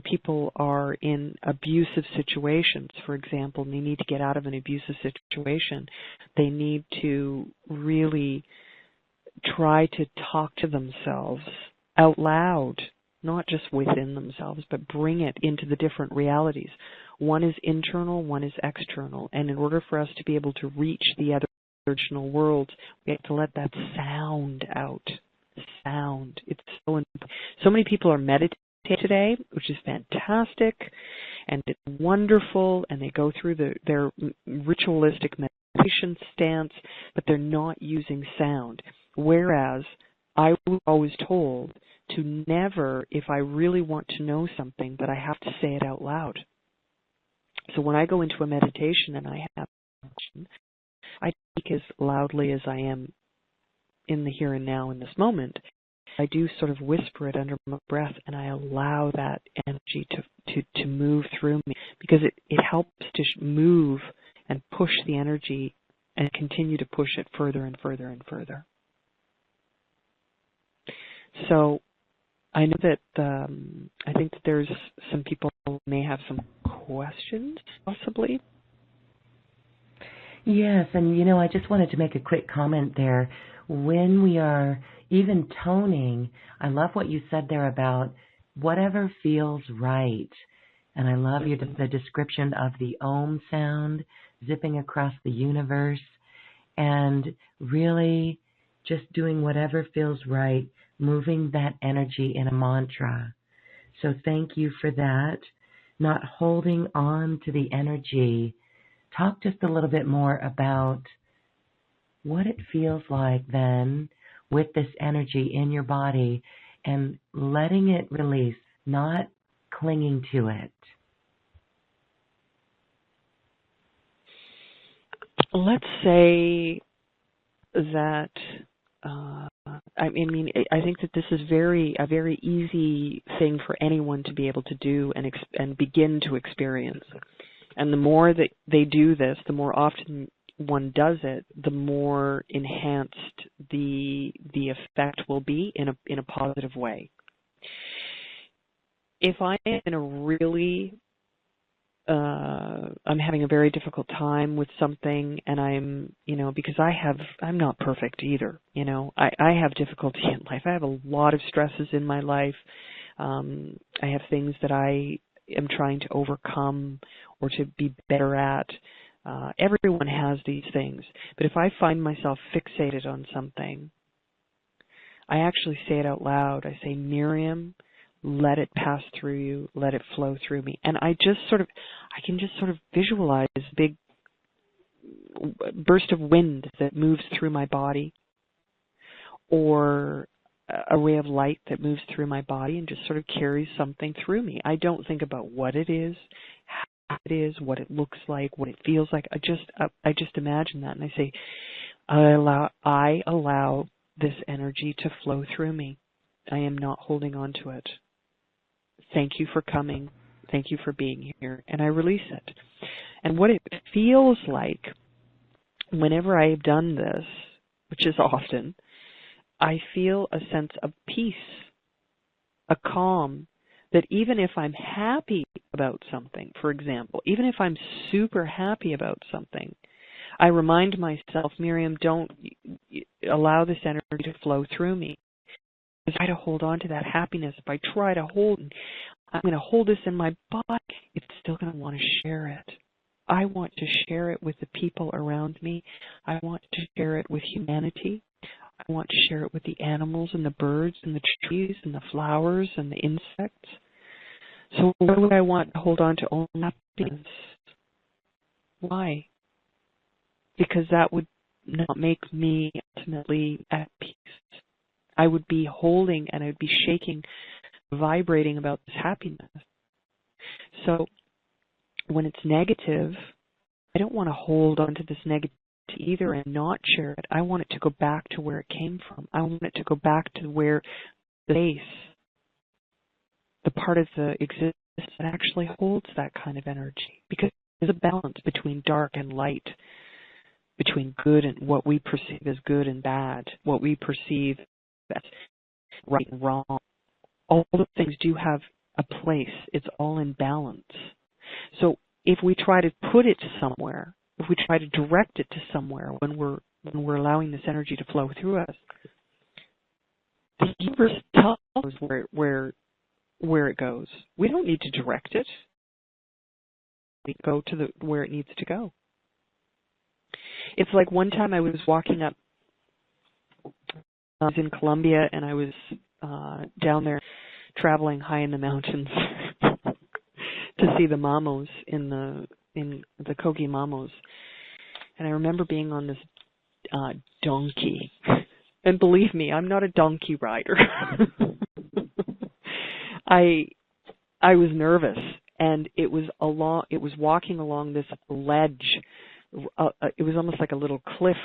people are in abusive situations, for example, and they need to get out of an abusive situation, they need to really try to talk to themselves out loud, not just within themselves, but bring it into the different realities. One is internal, one is external. And in order for us to be able to reach the other original worlds, we have to let that sound out. Sound. It's so many people are meditating today, which is fantastic, and it's wonderful, and they go through their ritualistic meditation stance, but they're not using sound. Whereas I was always told to never, if I really want to know something, that I have to say it out loud. So when I go into a meditation and I have, I speak as loudly as I am in the here and now in this moment. I do sort of whisper it under my breath, and I allow that energy to move through me, because it helps to move and push the energy and continue to push it further and further and further. So I know that I think that there's some people who may have some questions, possibly. Yes, and I just wanted to make a quick comment there. When we are even toning, I love what you said there about whatever feels right. And I love the description of the Om sound zipping across the universe, and really just doing whatever feels right, moving that energy in a mantra. So thank you for that. Not holding on to the energy. Talk just a little bit more about what it feels like then with this energy in your body and letting it release, not clinging to it. Let's say that I think that this is a very easy thing for anyone to be able to do and begin to experience. And the more that they do this, the more often one does it, the more enhanced the effect will be in a positive way. If I am in a really I'm having a very difficult time with something, and I'm, because I'm not perfect either. I have difficulty in life. I have a lot of stresses in my life. I have things that I am trying to overcome or to be better at. Everyone has these things. But if I find myself fixated on something, I actually say it out loud. I say, Miriam, let it pass through you, let it flow through me. And I can just sort of visualize this big burst of wind that moves through my body, or a ray of light that moves through my body and just sort of carries something through me. I don't think about what it is, how it is, what it looks like, what it feels like. I just imagine that, and I say, I allow this energy to flow through me. I am not holding on to it. Thank you for coming. Thank you for being here. And I release it. And what it feels like whenever I have done this, which is often, I feel a sense of peace, a calm, that even if I'm happy about something, for example, even if I'm super happy about something, I remind myself, Miriam, don't allow this energy to flow through me. If I try to hold on to that happiness, if I try to I'm going to hold this in my body, it's still going to want to share it. I want to share it with the people around me. I want to share it with humanity. I want to share it with the animals and the birds and the trees and the flowers and the insects. So why would I want to hold on to only happiness? Why? Because that would not make me ultimately at peace. I would be holding and I would be shaking, vibrating about this happiness. So when it's negative, I don't want to hold on to this negativity either and not share it. I want it to go back to where it came from. I want it to go back to where the base, the part of the existence that actually holds that kind of energy. Because there's a balance between dark and light, between good and what we perceive as good and bad, what we perceive as right and wrong. All those things do have a place. It's all in balance. So if we try to put it somewhere, if we try to direct it to somewhere when we're allowing this energy to flow through us, the universe tells us where it goes. We don't need to direct it. We go to where it needs to go. It's like one time I was walking up. I was in Colombia and I was down there traveling high in the mountains to see the mamos in the Kogi mamos. And I remember being on this donkey. And believe me, I'm not a donkey rider. I was nervous, and it was walking along this ledge. It was almost like a little cliff,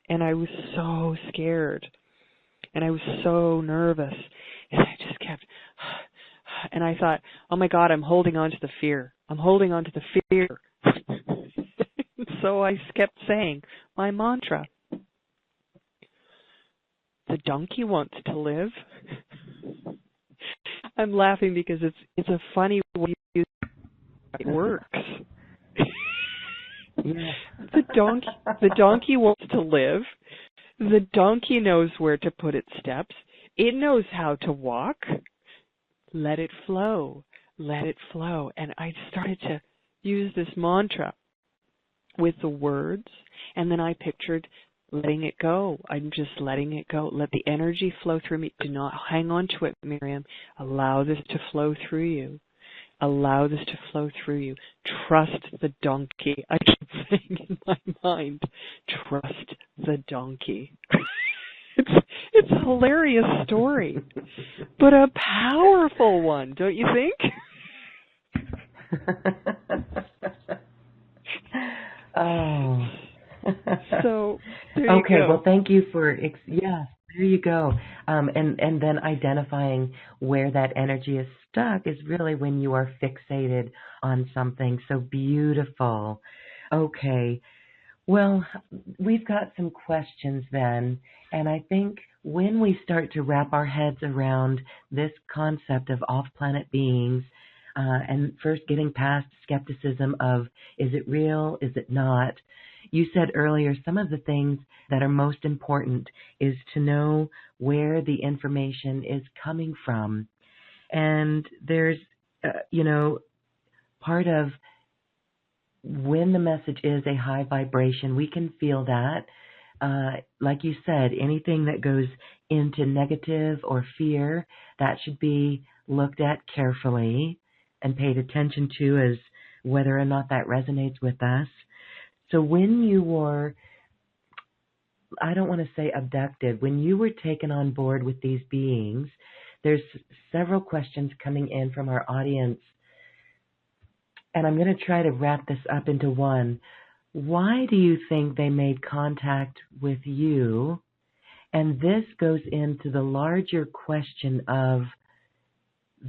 and I was so scared, and I was so nervous, and I just kept, and I thought, oh my God, I'm holding on to the fear. I'm holding on to the fear. So I kept saying my mantra. The donkey wants to live. I'm laughing because it's a funny way it works. Yeah. The donkey wants to live. The donkey knows where to put its steps. It knows how to walk. Let it flow. Let it flow. And I started to use this mantra with the words, and then I pictured letting it go. I'm just letting it go. Let the energy flow through me. Do not hang on to it, Miriam. Allow this to flow through you. Allow this to flow through you. Trust the donkey. I keep saying in my mind, trust the donkey. It's a hilarious story, but a powerful one, don't you think? Oh. So there you okay, go. well, thank you for there you go. And then identifying where that energy is stuck is really when you are fixated on something. So beautiful. Okay. Well, we've got some questions then, and I think when we start to wrap our heads around this concept of off-planet beings, and first getting past skepticism of, is it real, is it not? You said earlier some of the things that are most important is to know where the information is coming from. And there's, part of when the message is a high vibration, we can feel that. Like you said, anything that goes into negative or fear, that should be looked at carefully and paid attention to as whether or not that resonates with us. So when you were, I don't want to say abducted, when you were taken on board with these beings, there's several questions coming in from our audience, and I'm going to try to wrap this up into one. Why do you think they made contact with you? And this goes into the larger question of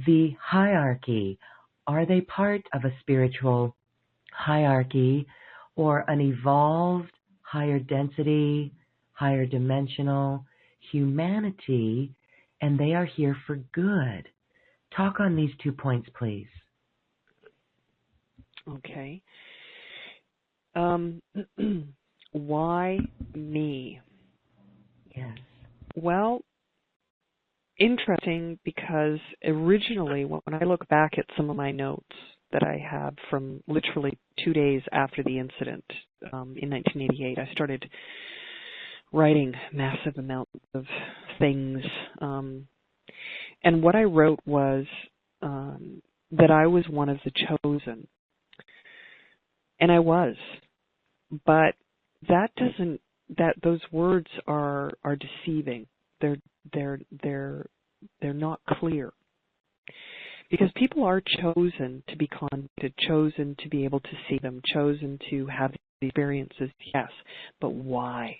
the hierarchy. Are they part of a spiritual hierarchy or an evolved, higher density, higher dimensional humanity, and they are here for good? Talk on these 2 points, please. Okay. Why me? Yes. Well, interesting, because originally when I look back at some of my notes that I have from literally 2 days after the incident in 1988, I started writing massive amounts of things. And what I wrote was that I was one of the chosen. And I was. But that doesn't, those words are deceiving. They're not clear. Because people are chosen to be contacted, chosen to be able to see them, chosen to have these experiences, yes, but why?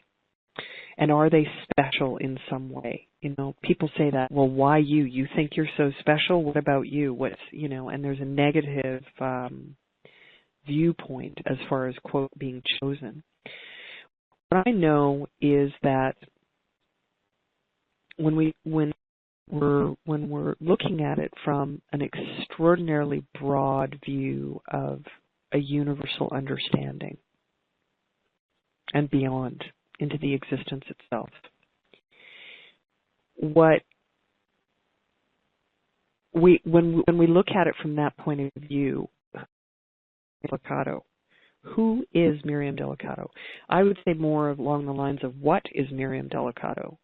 And are they special in some way? You know, people say that, well, why you? You think you're so special? What about you? And there's a negative viewpoint as far as, quote, being chosen. What I know is that when we're looking at it from an extraordinarily broad view of a universal understanding and beyond into the existence itself, when we look at it from that point of view, Delicado, who is Miriam Delicado? I would say more along the lines of what is Miriam Delicado?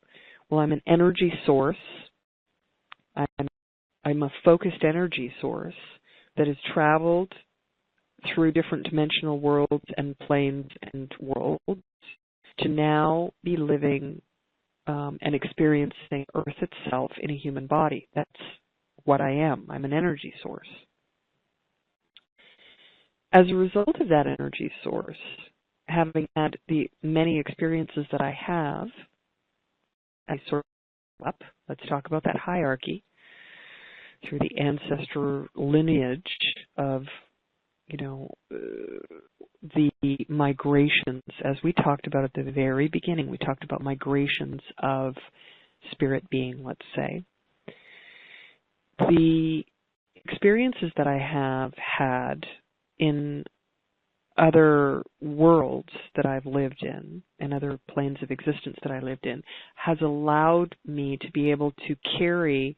Well, I'm an energy source. I'm a focused energy source that has traveled through different dimensional worlds and planes and worlds to now be living and experiencing Earth itself in a human body. That's what I am. I'm an energy source. As a result of that energy source, having had the many experiences that I have, I sort of up. Let's talk about that hierarchy through the ancestor lineage of, the migrations. As we talked about at the very beginning, we talked about migrations of spirit being, let's say. The experiences that I have had in other worlds that I've lived in and other planes of existence that I lived in has allowed me to be able to carry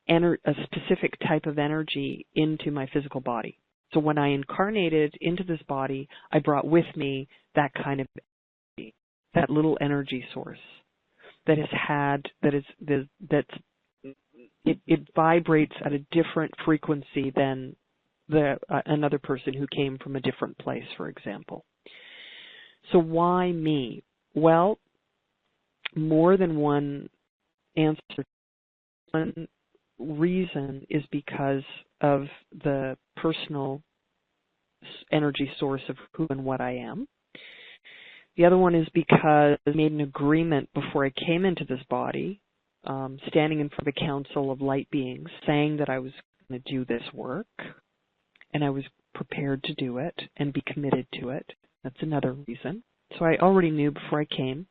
a specific type of energy into my physical body. So when I incarnated into this body, I brought with me that kind of energy, that little energy source that it vibrates at a different frequency than another person who came from a different place, for example. So why me? Well, more than one answer. One reason is because of the personal energy source of who and what I am. The other one is because I made an agreement before I came into this body, standing in front of a council of light beings, saying that I was going to do this work, and I was prepared to do it and be committed to it. That's another reason. So I already knew before I came.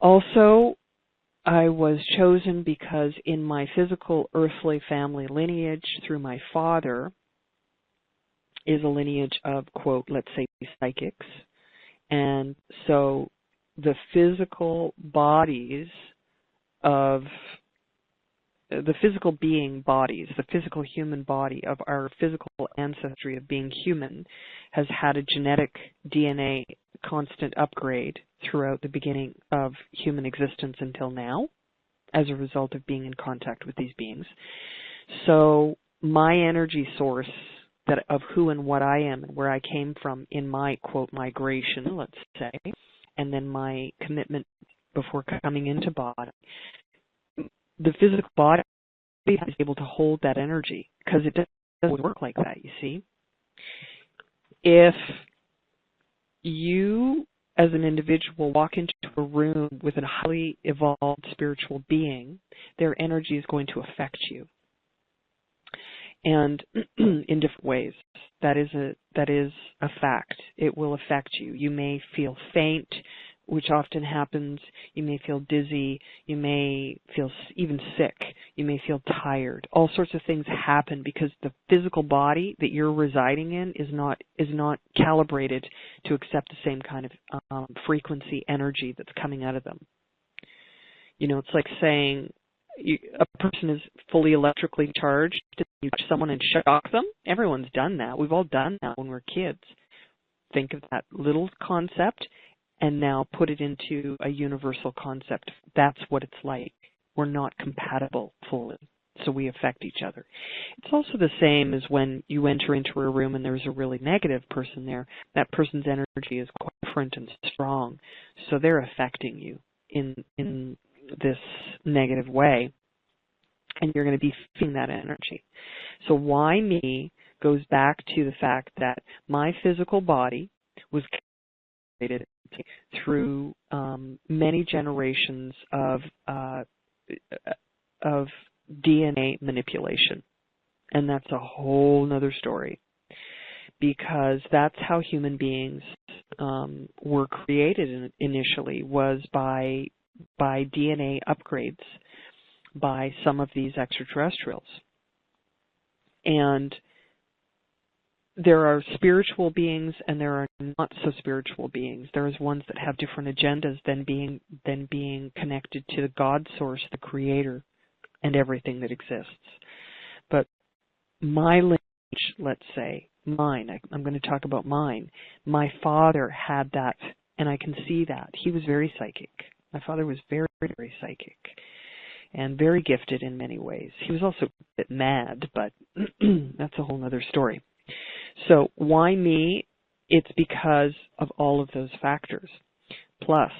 Also, I was chosen because in my physical earthly family lineage through my father is a lineage of, quote, let's say psychics. And so the physical bodies of the physical being bodies, the physical human body of our physical ancestry of being human has had a genetic DNA constant upgrade throughout the beginning of human existence until now as a result of being in contact with these beings. So my energy source that of who and what I am and where I came from in my, quote, migration, let's say, and then my commitment before coming into body, the physical body is able to hold that energy because it doesn't work like that, you see. If you, as an individual, walk into a room with a highly evolved spiritual being, their energy is going to affect you. And in different ways. That is a fact. It will affect you. You may feel faint, which often happens. You may feel dizzy. You may feel even sick. You may feel tired. All sorts of things happen because the physical body that you're residing in is not calibrated to accept the same kind of frequency energy that's coming out of them. It's like saying a person is fully electrically charged, you touch someone and shock them. Everyone's done that. We've all done that when we're kids. Think of that little concept and now put it into a universal concept. That's what it's like. We're not compatible fully, so we affect each other. It's also the same as when you enter into a room and there's a really negative person there. That person's energy is quite different and strong, so they're affecting you in this negative way. and you're going to be feeling that energy. So why me goes back to the fact that my physical body was created through many generations of DNA manipulation. And that's a whole nother story, because that's how human beings were created initially, was by DNA upgrades by some of these extraterrestrials. And there are spiritual beings and there are not so spiritual beings. There's ones that have different agendas than being connected to the God source, the creator, and everything that exists. But my lineage, let's say, mine, I'm going to talk about mine. My father had that, and I can see that. He was very psychic. My father was very, very psychic and very gifted in many ways. He was also a bit mad, but that's a whole other story. So why me? It's because of all of those factors. Plus,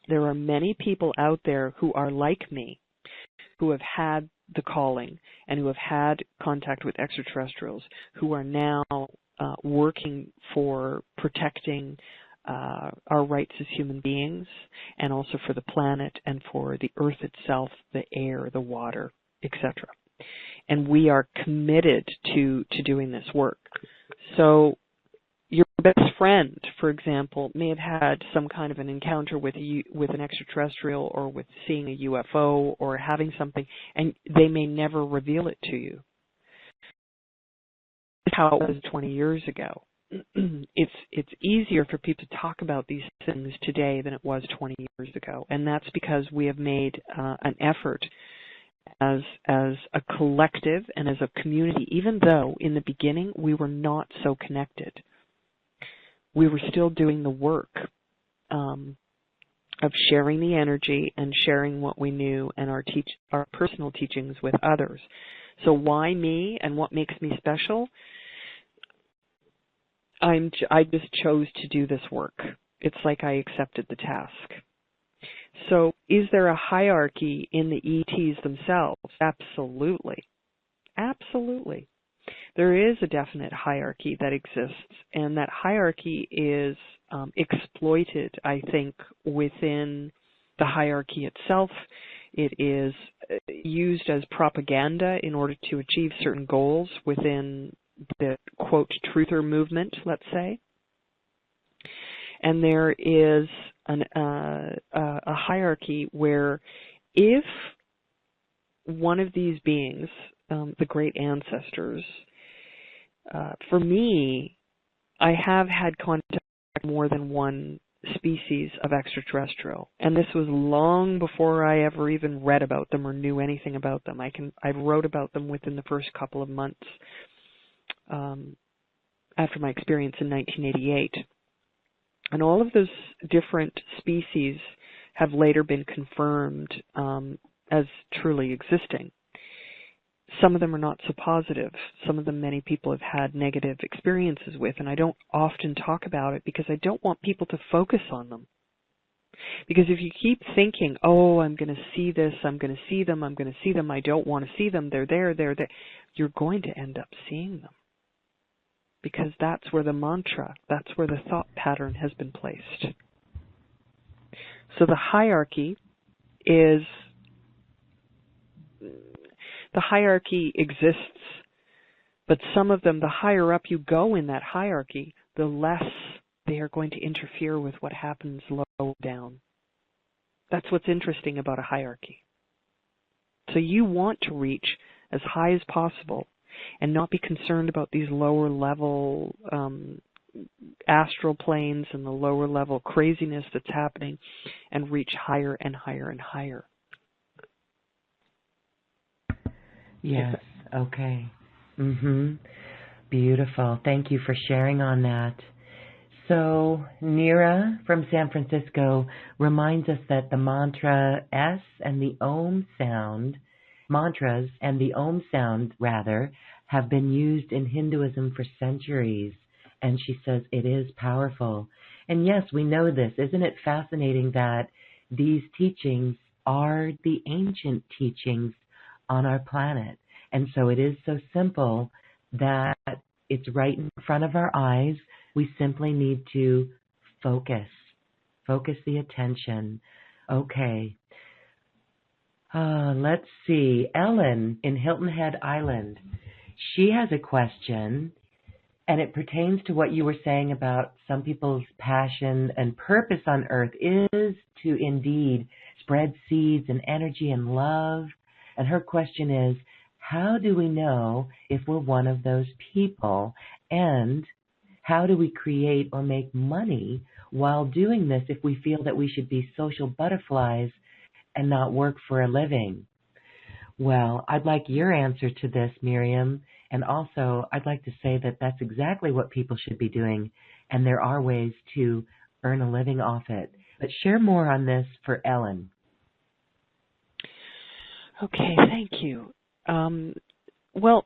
there are many people out there who are like me, who have had the calling and who have had contact with extraterrestrials, who are now working for protecting our rights as human beings, and also for the planet and for the earth itself, the air, the water, etc. And we are committed to doing this work. So your best friend, for example, may have had some kind of an encounter with an extraterrestrial, or with seeing a UFO, or having something, and they may never reveal it to you. That's how it was 20 years ago. It's easier for people to talk about these things today than it was 20 years ago, and that's because we have made an effort as a collective and as a community, even though in the beginning we were not so connected. We were still doing the work of sharing the energy and sharing what we knew and our personal teachings with others. So why me, and what makes me special? I just chose to do this work. It's like I accepted the task. So is there a hierarchy in the ETs themselves? Absolutely. Absolutely. There is a definite hierarchy that exists, and that hierarchy is exploited, I think, within the hierarchy itself. It is used as propaganda in order to achieve certain goals within the, quote, truther movement, let's say. And there is a hierarchy where if one of these beings, the great ancestors, for me, I have had contact with more than one species of extraterrestrial, and this was long before I ever even read about them or knew anything about them. I wrote about them within the first couple of months after my experience in 1988. And all of those different species have later been confirmed as truly existing. Some of them are not so positive. Some of them many people have had negative experiences with, and I don't often talk about it because I don't want people to focus on them. Because if you keep thinking, oh, I'm going to see this, I'm going to see them, I'm going to see them, I don't want to see them, they're there, you're going to end up seeing them. Because that's where the mantra, that's where the thought pattern has been placed. So the hierarchy exists, but some of them, the higher up you go in that hierarchy, the less they are going to interfere with what happens low down. That's what's interesting about a hierarchy. So you want to reach as high as possible and not be concerned about these lower level astral planes and the lower level craziness that's happening, and reach higher and higher and higher. Yes, okay. Beautiful. Thank you for sharing on that. So Nira from San Francisco reminds us that the mantra S and the Om sound, mantras and the Om sound, rather, have been used in Hinduism for centuries. And she says it is powerful. And yes, we know this. Isn't it fascinating that these teachings are the ancient teachings on our planet. And so it is so simple that it's right in front of our eyes. We simply need to focus the attention. Okay. Let's see. Ellen in Hilton Head Island. She has a question, and it pertains to what you were saying about some people's passion and purpose on earth is to indeed spread seeds and energy and love. And her question is, how do we know if we're one of those people? And how do we create or make money while doing this if we feel that we should be social butterflies and not work for a living? Well, I'd like your answer to this, Miriam. And also, I'd like to say that that's exactly what people should be doing. And there are ways to earn a living off it. But share more on this for Ellen. Okay, thank you. Well,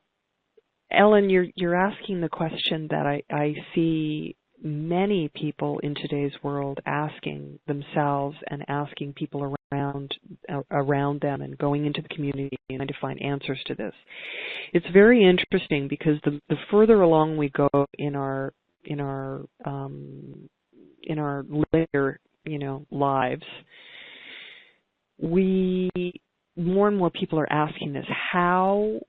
Ellen, you're asking the question that I see many people in today's world asking themselves and asking people around them and going into the community and trying to find answers to this. It's very interesting because the further along we go in our later lives, more and more people are asking this: how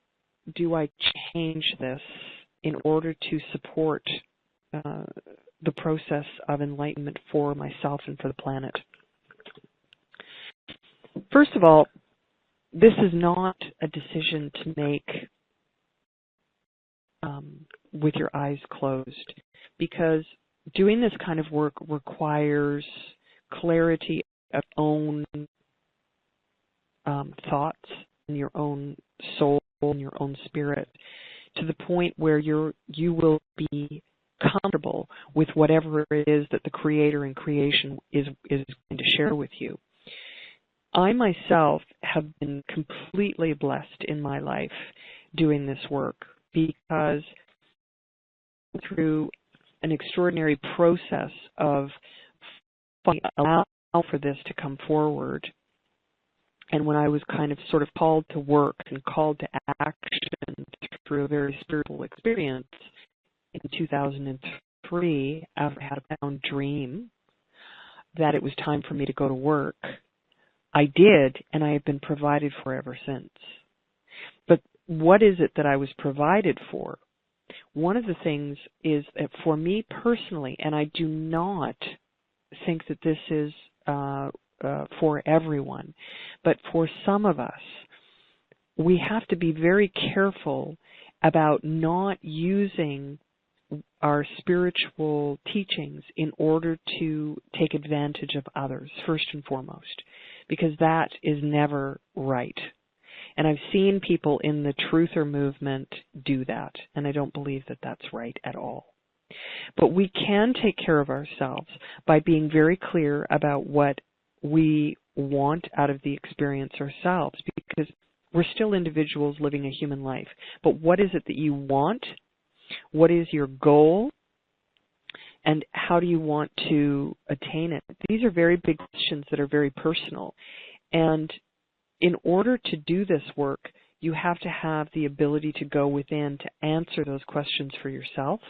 do I change this in order to support the process of enlightenment for myself and for the planet? First of all, this is not a decision to make with your eyes closed, because doing this kind of work requires clarity of own thoughts in your own soul, in your own spirit, to the point where you will be comfortable with whatever it is that the Creator in creation is going to share with you. I myself have been completely blessed in my life doing this work, because through an extraordinary process of allowing for this to come forward, and when I was kind of sort of called to work and called to action through a very spiritual experience in 2003, after I had a profound dream that it was time for me to go to work, I did, and I have been provided for ever since. But what is it that I was provided for? One of the things is that for me personally, and I do not think that this is for everyone, but for some of us, we have to be very careful about not using our spiritual teachings in order to take advantage of others, first and foremost, because that is never right. And I've seen people in the truther movement do that, and I don't believe that that's right at all. But we can take care of ourselves by being very clear about what we want out of the experience ourselves, because we're still individuals living a human life. But what is it that you want? What is your goal? And how do you want to attain it? These are very big questions that are very personal. And in order to do this work, you have to have the ability to go within to answer those questions for yourself,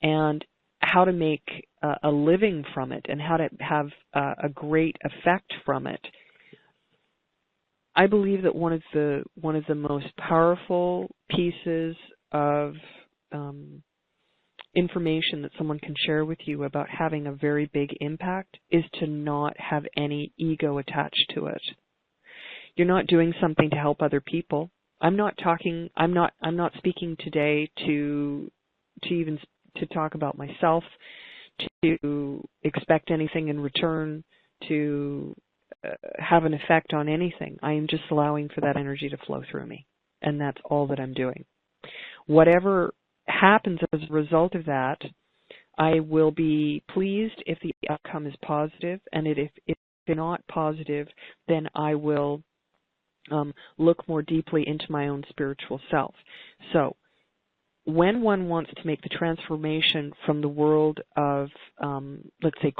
and how to make a living from it, and how to have a great effect from it. I believe that one of the most powerful pieces of information that someone can share with you about having a very big impact is to not have any ego attached to it. You're not doing something to help other people. I'm not speaking today to talk about myself, to expect anything in return, to have an effect on anything. I am just allowing for that energy to flow through me, and that's all that I'm doing. Whatever happens as a result of that, I will be pleased if the outcome is positive, and if it's not positive, then I will look more deeply into my own spiritual self. So when one wants to make the transformation from the world of, let's say,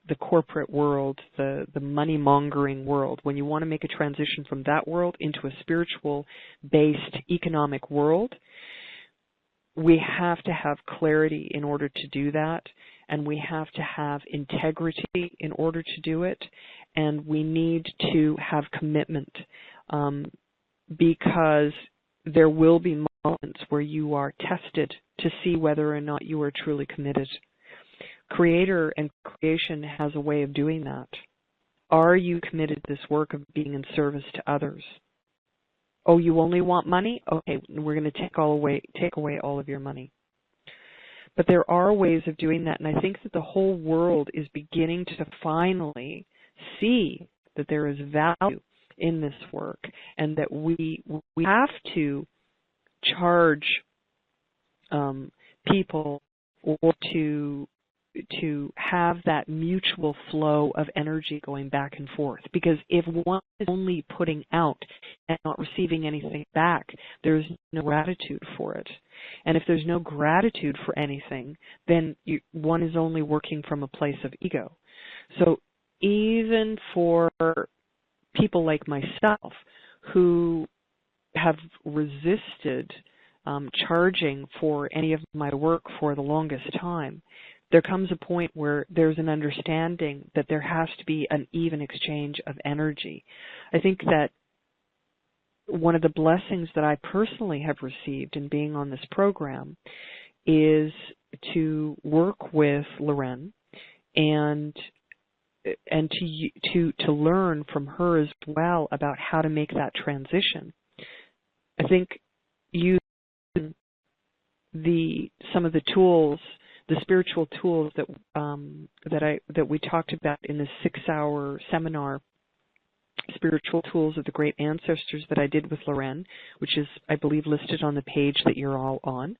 the corporate world, the money-mongering world, when you want to make a transition from that world into a spiritual-based economic world, we have to have clarity in order to do that, and we have to have integrity in order to do it, and we need to have commitment, because there will be moments where you are tested to see whether or not you are truly committed. Creator and creation has a way of doing that. Are you committed to this work of being in service to others? Oh, you only want money? Okay, we're going to take away all of your money. But there are ways of doing that, and I think that the whole world is beginning to finally see that there is value in this work, and that we have to charge people, or to have that mutual flow of energy going back and forth. Because if one is only putting out and not receiving anything back, there's no gratitude for it. And if there's no gratitude for anything, then one is only working from a place of ego. So even for people like myself who have resisted charging for any of my work for the longest time, there comes a point where there's an understanding that there has to be an even exchange of energy. I think that one of the blessings that I personally have received in being on this program is to work with Lorraine and to learn from her as well about how to make that transition. I think using some of the tools, the spiritual tools that we talked about in the 6-hour seminar, Spiritual Tools of the Great Ancestors, that I did with Lorraine, which is, I believe, listed on the page that you're all on.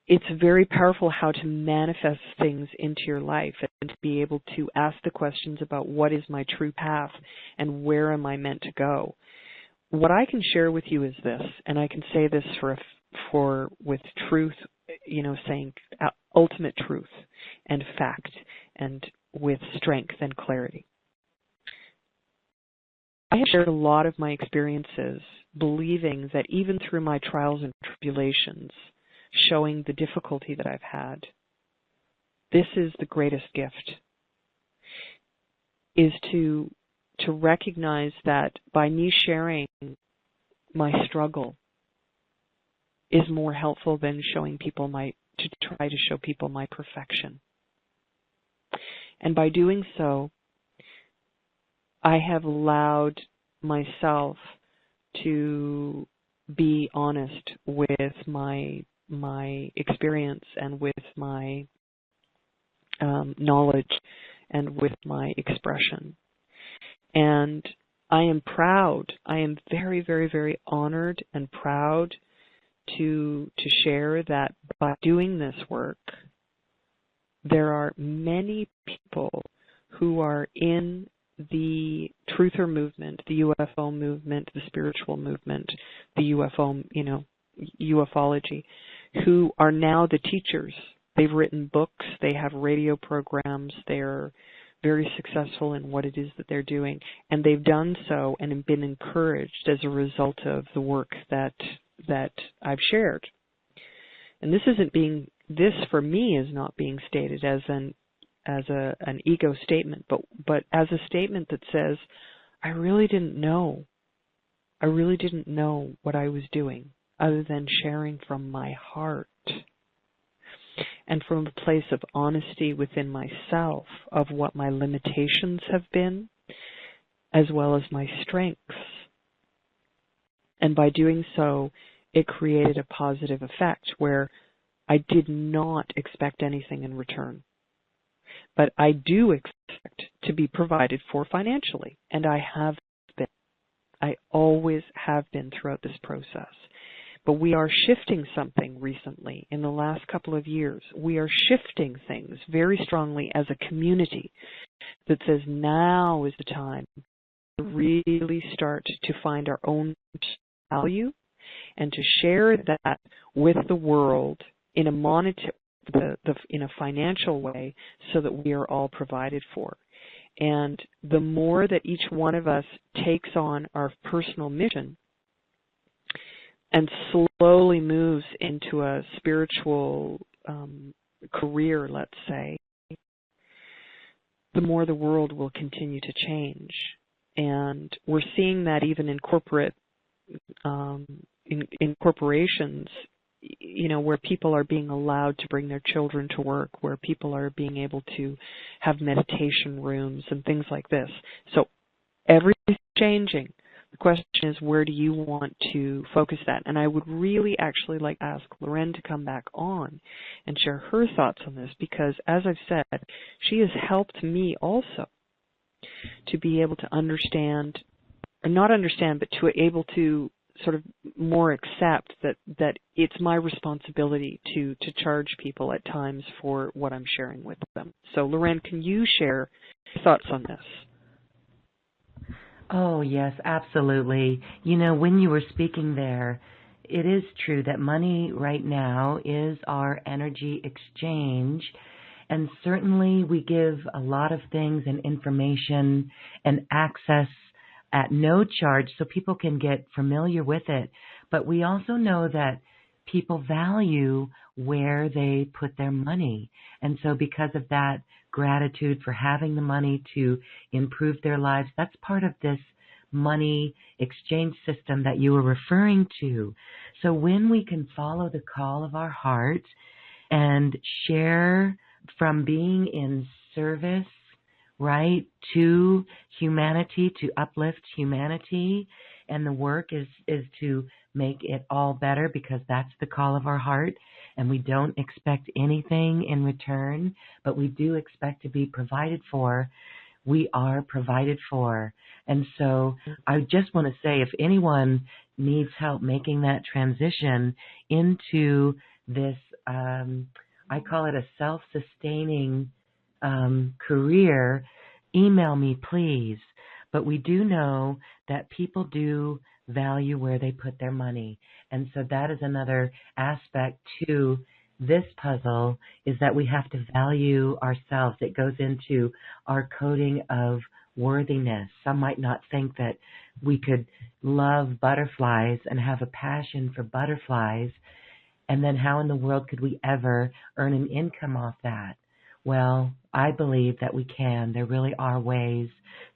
It's very powerful how to manifest things into your life and to be able to ask the questions about what is my true path and where am I meant to go. What I can share with you is this, and I can say this with truth, saying ultimate truth and fact, and with strength and clarity. I have shared a lot of my experiences, believing that even through my trials and tribulations, showing the difficulty that I've had, this is the greatest gift, is to recognize that by me sharing my struggle is more helpful than to try to show people my perfection. And by doing so, I have allowed myself to be honest with my experience and with my knowledge and with my expression. And I am proud. I am very, very, very honored and proud to share that by doing this work, there are many people who are in the truther movement, the UFO movement, the spiritual movement, the UFO, ufology, who are now the teachers. They've written books, they have radio programs, they're very successful in what it is that they're doing, and they've done so and have been encouraged as a result of the work that I've shared. And this for me is not being stated as an ego statement, but as a statement that says, I really didn't know what I was doing other than sharing from my heart and from a place of honesty within myself of what my limitations have been, as well as my strengths. And by doing so, it created a positive effect where I did not expect anything in return. But I do expect to be provided for financially, and I have been. I always have been throughout this process. But we are shifting something recently in the last couple of years. We are shifting things very strongly as a community that says now is the time to really start to find our own value and to share that with the world in a in a financial way so that we are all provided for. And the more that each one of us takes on our personal mission and slowly moves into a spiritual career, let's say, the more the world will continue to change. And we're seeing that even in corporate, in corporations, you know, where people are being allowed to bring their children to work, where people are being able to have meditation rooms and things like this. So everything's changing. The question is, where do you want to focus that? And I would really actually like to ask Loren to come back on and share her thoughts on this, because as I've said, she has helped me also to be able to understand, or not understand, but to be able to sort of more accept that it's my responsibility to charge people at times for what I'm sharing with them. So Loren, can you share your thoughts on this? Oh, yes, absolutely. You know, when you were speaking there, it is true that money right now is our energy exchange, and certainly we give a lot of things and information and access at no charge so people can get familiar with it. But we also know that people value where they put their money. And so because of that gratitude for having the money to improve their lives, that's part of this money exchange system that you were referring to. So when we can follow the call of our heart and share from being in service, right, to humanity, to uplift humanity, and the work is to make it all better, because that's the call of our heart, and we don't expect anything in return, but we do expect to be provided for. We are provided for. And so I just want to say, if anyone needs help making that transition into this, I call it a self-sustaining career, email me, please. But we do know that people do value where they put their money. And so that is another aspect to this puzzle, is that we have to value ourselves. It goes into our coding of worthiness. Some might not think that we could love butterflies and have a passion for butterflies, and then how in the world could we ever earn an income off that? Well, I believe that we can. There really are ways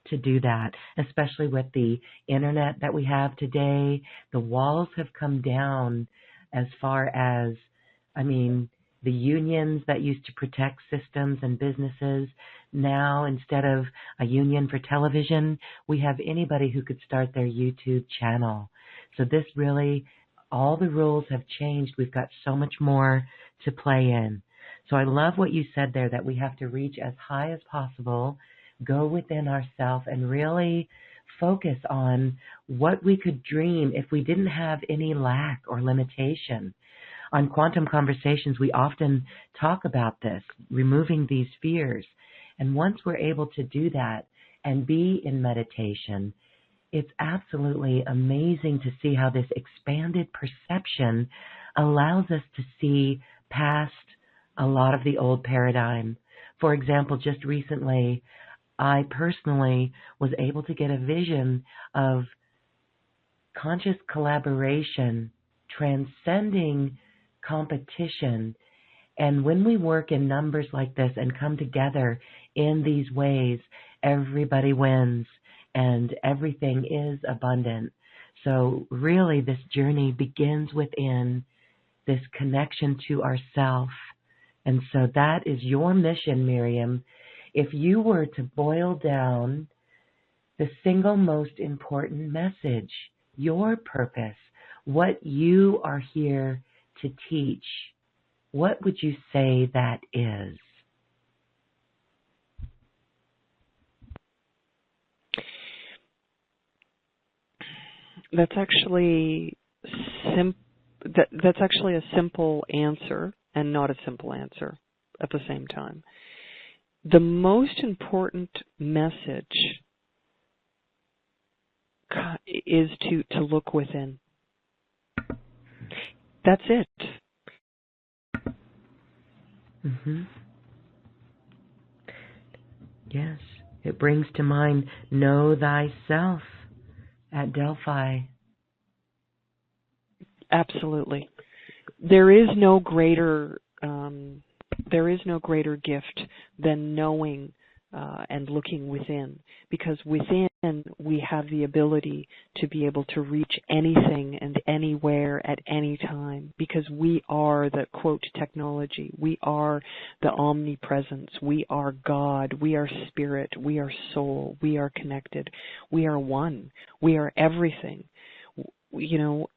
to do that, especially with the internet that we have today. The walls have come down as far as, I mean, the unions that used to protect systems and businesses. Now, instead of a union for television, we have anybody who could start their YouTube channel. So this really, all the rules have changed. We've got so much more to play in. So I love what you said there, that we have to reach as high as possible, go within ourselves, and really focus on what we could dream if we didn't have any lack or limitation. On Quantum Conversations, we often talk about this, removing these fears. And once we're able to do that and be in meditation, it's absolutely amazing to see how this expanded perception allows us to see past a lot of the old paradigm. For example, just recently, I personally was able to get a vision of conscious collaboration, transcending competition. And when we work in numbers like this and come together in these ways, everybody wins and everything is abundant. So really, this journey begins within this connection to ourself. And so that is your mission, Miriam. If you were to boil down the single most important message, your purpose, what you are here to teach, what would you say that is? That's actually that's actually a simple answer, and not a simple answer at the same time. The most important message is to look within. That's it. Mm-hmm. Yes. It brings to mind, know thyself at Delphi. Absolutely. There is no greater gift than knowing and looking within, because within we have the ability to be able to reach anything and anywhere at any time, because we are the, quote, technology. We are the omnipresence. We are God. We are spirit. We are soul. We are connected. We are one. We are everything. You know,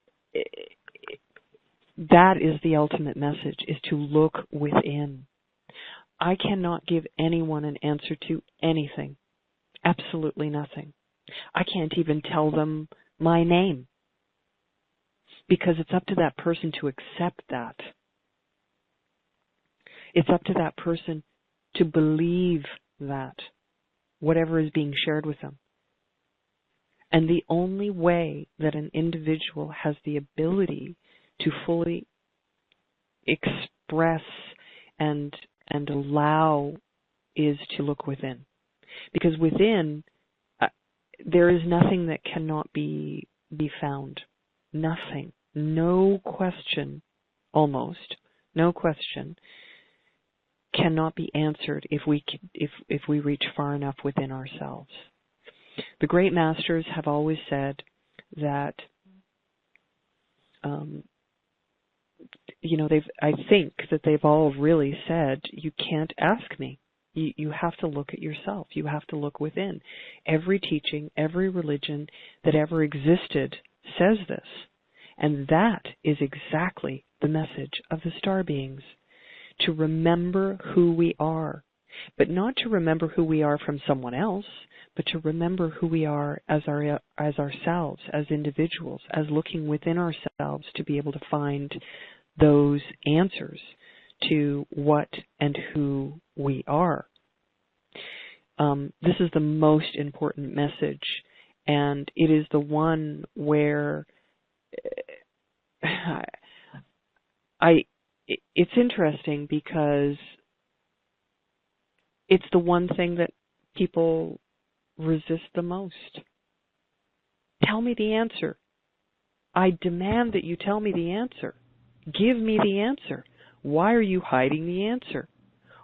that is the ultimate message, is to look within. I cannot give anyone an answer to anything, absolutely nothing. I can't even tell them my name, because it's up to that person to accept that. It's up to that person to believe that, whatever is being shared with them. And the only way that an individual has the ability to fully express and allow is to look within. Because within, there is nothing that cannot be found. Nothing. No question, almost, no question cannot be answered if we reach far enough within ourselves. The great masters have always said that I think that they've all really said, you can't ask me. You have to look at yourself. You have to look within. Every teaching, every religion that ever existed says this. And that is exactly the message of the star beings. To remember who we are. But not to remember who we are from someone else, but to remember who we are as ourselves, as individuals, as looking within ourselves to be able to find those answers to what and who we are. This is the most important message, and it is the one where it's interesting, because it's the one thing that people resist the most. Tell me the answer. I demand that you tell me the answer. Give me the answer. Why are you hiding the answer?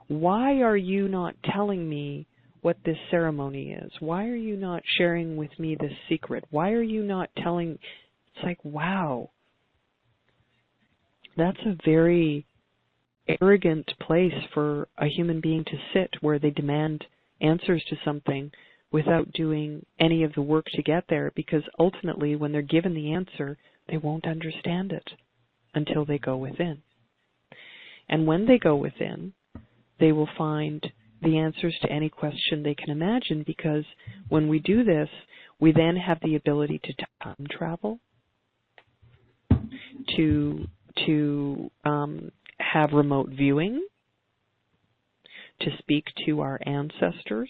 Why are you not telling me what this ceremony is? Why are you not sharing with me this secret? Why are you not telling? It's like, wow. That's a very arrogant place for a human being to sit, where they demand answers to something without doing any of the work to get there, because ultimately when they're given the answer, they won't understand it until they go within. And when they go within, they will find the answers to any question they can imagine, because when we do this, we then have the ability to time travel, to have remote viewing, to speak to our ancestors,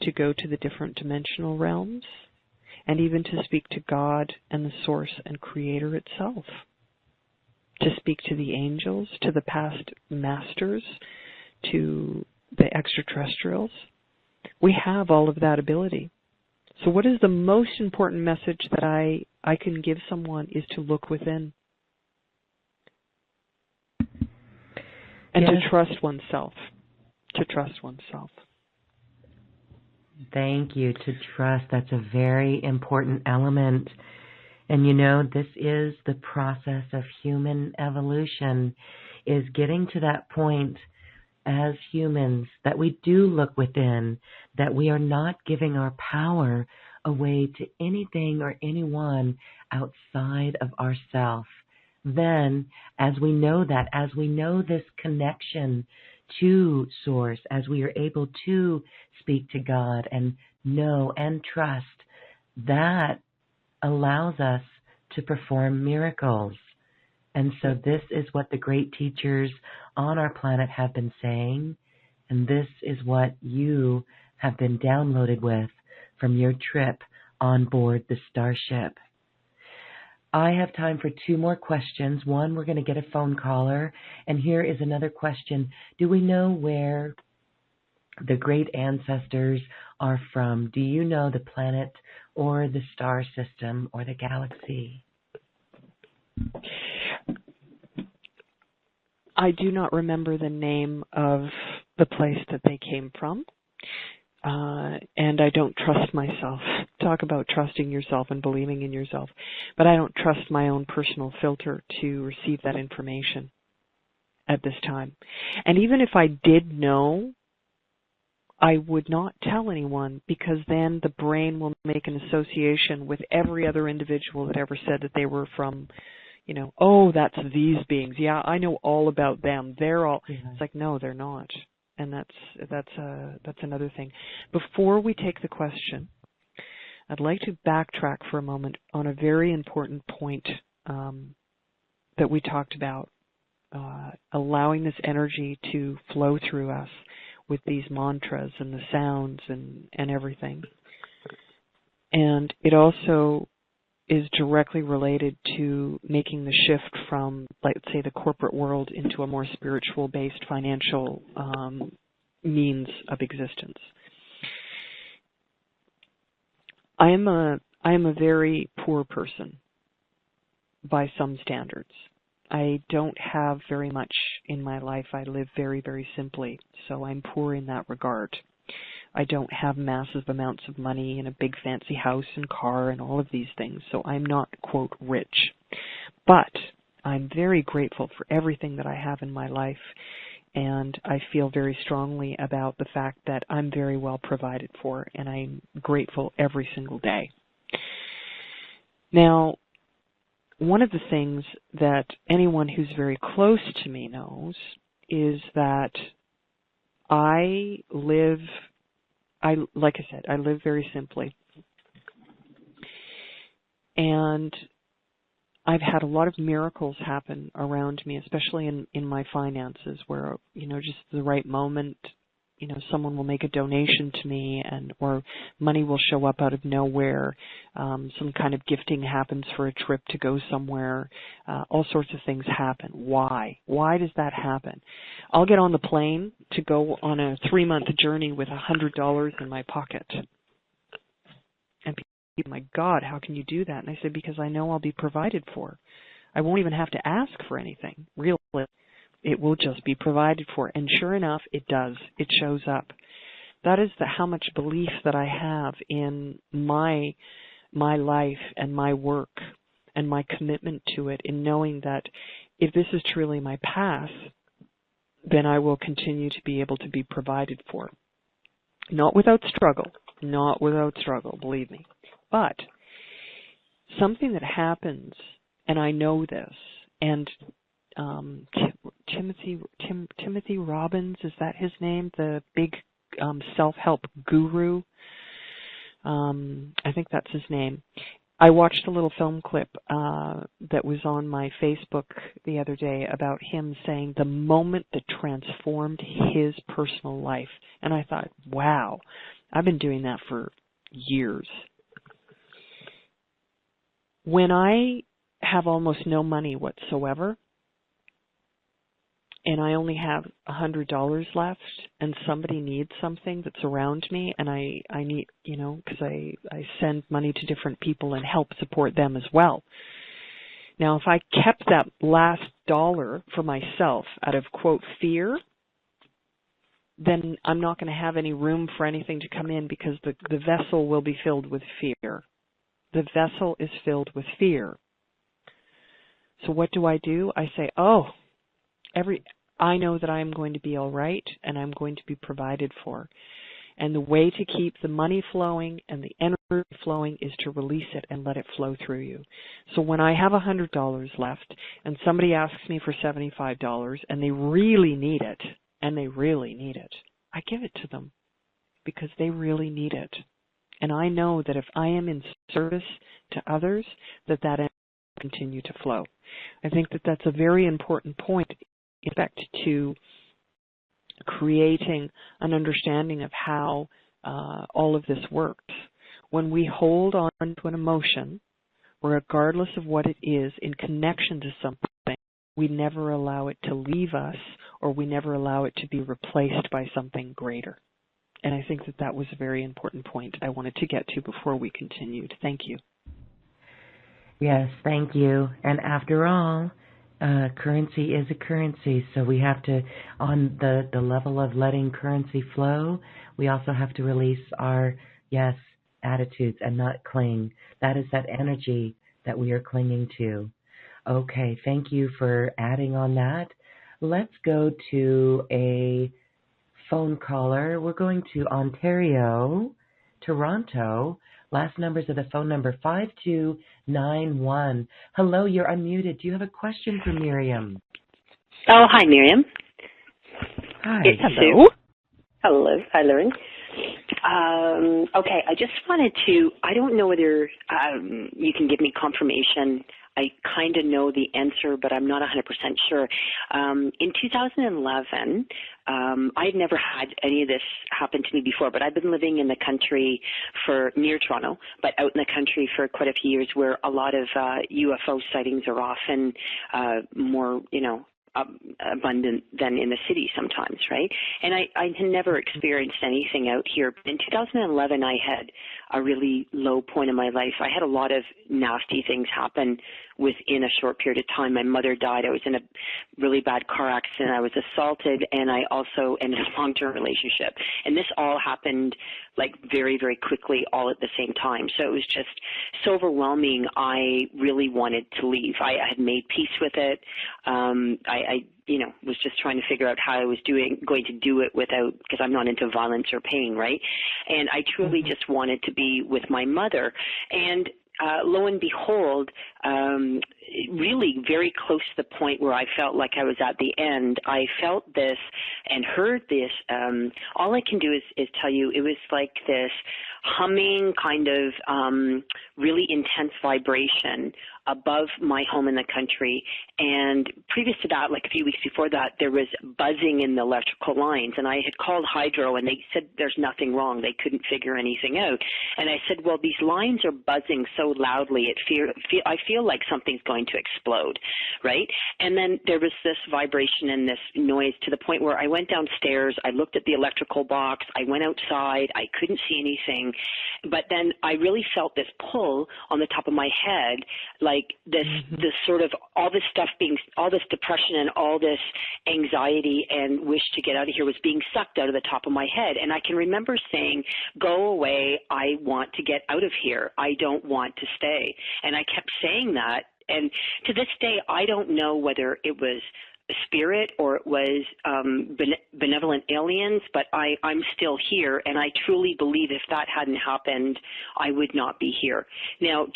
to go to the different dimensional realms, and even to speak to God and the Source and Creator itself, to speak to the angels, to the past masters, to the extraterrestrials. We have all of that ability. So what is the most important message that I can give someone is to look within. And yes. to trust oneself. To trust oneself. Thank you. To trust, that's a very important element. And you know, this is the process of human evolution, is getting to that point as humans that we do look within, that we are not giving our power away to anything or anyone outside of ourself. Then, as we know that, as we know this connection to Source, as we are able to speak to God and know and trust, that allows us to perform miracles. And so this is what the great teachers on our planet have been saying, and this is what you have been downloaded with from your trip on board the starship. I have time for two more questions. One, we're going to get a phone caller. And here is another question. Do we know where the great ancestors are from? Do you know the planet or the star system or the galaxy? I do not remember the name of the place that they came from, and I don't trust myself. Talk about trusting yourself and believing in yourself. But I don't trust my own personal filter to receive that information at this time. And even if I did know, I would not tell anyone, because then the brain will make an association with every other individual that ever said that they were from, oh, that's these beings. Yeah, I know all about them. They're all. Yeah. It's like, no, they're not. And that's another thing. Before we take the question, I'd like to backtrack for a moment on a very important point that we talked about, allowing this energy to flow through us with these mantras and the sounds and everything. And it also is directly related to making the shift from, let's say, the corporate world into a more spiritual-based financial means of existence. I am a very poor person by some standards. I don't have very much in my life. I live very, very simply, so I'm poor in that regard. I don't have massive amounts of money and a big fancy house and car and all of these things, so I'm not, quote, rich. But I'm very grateful for everything that I have in my life, and I feel very strongly about the fact that I'm very well provided for, and I'm grateful every single day. Now, one of the things that anyone who's very close to me knows is that like I said, I live very simply. And I've had a lot of miracles happen around me, especially in my finances, where, just the right moment, someone will make a donation to me, or money will show up out of nowhere. Some kind of gifting happens for a trip to go somewhere. All sorts of things happen. Why? Why does that happen? I'll get on the plane to go on a 3-month journey with $100 in my pocket. And people, my God, how can you do that? And I said, because I know I'll be provided for. I won't even have to ask for anything, really. It will just be provided for. And sure enough, it does. It shows up. That is how much belief that I have in my life and my work and my commitment to it, in knowing that if this is truly my path, then I will continue to be able to be provided for. Not without struggle. Not without struggle, believe me. But something that happens, and I know this, and Timothy Robbins, is that his name? The big self-help guru. I think that's his name. I watched a little film clip that was on my Facebook the other day about him saying the moment that transformed his personal life. And I thought, wow, I've been doing that for years. When I have almost no money whatsoever, and I only have $100 left, and somebody needs something that's around me, and I need, because I send money to different people and help support them as well. Now, if I kept that last dollar for myself out of, quote, fear, then I'm not going to have any room for anything to come in, because the vessel will be filled with fear. The vessel is filled with fear. So what do? I say, I know that I'm going to be all right, and I'm going to be provided for. And the way to keep the money flowing and the energy flowing is to release it and let it flow through you. So when I have $100 left and somebody asks me for $75 and they really need it, I give it to them because they really need it. And I know that if I am in service to others, that energy will continue to flow. I think that that's a very important point in respect to creating an understanding of how all of this works. When we hold on to an emotion, regardless of what it is, in connection to something, we never allow it to leave us, or we never allow it to be replaced by something greater. And I think that that was a very important point I wanted to get to before we continued. Thank you. Yes, thank you. And after all, currency is a currency, so we have to, on the level of letting currency flow, we also have to release our, yes, attitudes and not cling. That is that energy that we are clinging to. Okay, thank you for adding on that. Let's go to a phone caller. We're going to Ontario, Toronto. Last numbers of the phone number 5291. Hello, you're unmuted. Do you have a question for Miriam? Oh, hi, Miriam. Hi. It's Hello. Sue. Hello. Hi, Lauren. Okay, I just wanted to, I don't know whether you can give me confirmation. I kind of know the answer, but I'm not 100% sure. In 2011, I had never had any of this happen to me before, but I've been living in the country near Toronto, but out in the country for quite a few years, where a lot of UFO sightings are often more, abundant than in the city sometimes, right? And I had never experienced anything out here. In 2011, I had a really low point in my life. I had a lot of nasty things happen within a short period of time. My mother died. I was in a really bad car accident. I was assaulted, and I also ended a long-term relationship. And this all happened like very, very quickly, all at the same time. So it was just so overwhelming. I really wanted to leave. I had made peace with it. I was just trying to figure out how I was going to do it without, because I'm not into violence or pain, right? And I truly just wanted to be with my mother. And lo and behold, really very close to the point where I felt like I was at the end, I felt this and heard this. All I can do is tell you it was like this humming kind of really intense vibration above my home in the country. And previous to that, like a few weeks before that, there was buzzing in the electrical lines. And I had called Hydro, and they said there's nothing wrong. They couldn't figure anything out. And I said, well, these lines are buzzing so loudly, I feel like something's going to explode, right? And then there was this vibration and this noise to the point where I went downstairs, I looked at the electrical box, I went outside, I couldn't see anything. But then I really felt this pull on the top of my head, like this sort of all this stuff all this depression and all this anxiety and wish to get out of here was being sucked out of the top of my head. And I can remember saying, go away, I want to get out of here. I don't want to stay. And I kept saying that. And to this day, I don't know whether it was a spirit or it was benevolent aliens, but I'm still here, and I truly believe if that hadn't happened, I would not be here. Now,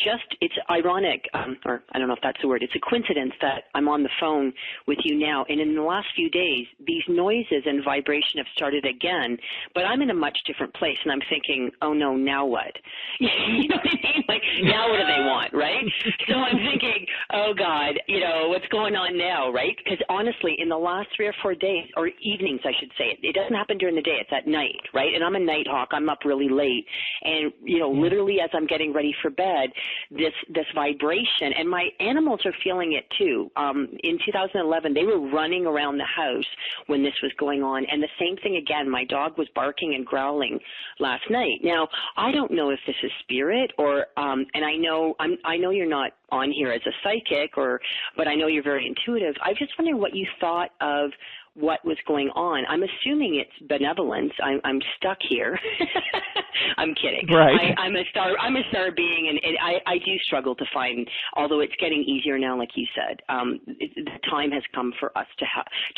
it's ironic, or I don't know if that's the word, it's a coincidence that I'm on the phone with you now, and in the last few days, these noises and vibration have started again, but I'm in a much different place, and I'm thinking, oh no, now what? You know what I mean? Like, now what do they want, right? So I'm thinking, oh God, what's going on now, right? Because honestly, in the last 3 or 4 days, or evenings, I should say, it doesn't happen during the day, it's at night, right? And I'm a night hawk, I'm up really late. And, literally as I'm getting ready for bed, this vibration, and my animals are feeling it too. In 2011, they were running around the house when this was going on. And the same thing again, my dog was barking and growling last night. Now, I don't know if this is spirit or, and I know you're not on here as a psychic, but I know you're very intuitive. I just wondering what you thought of what was going on. I'm assuming it's benevolence. I'm stuck here. I'm kidding. Right. I'm a star being, and I do struggle to find, although it's getting easier now, like you said. The time has come for us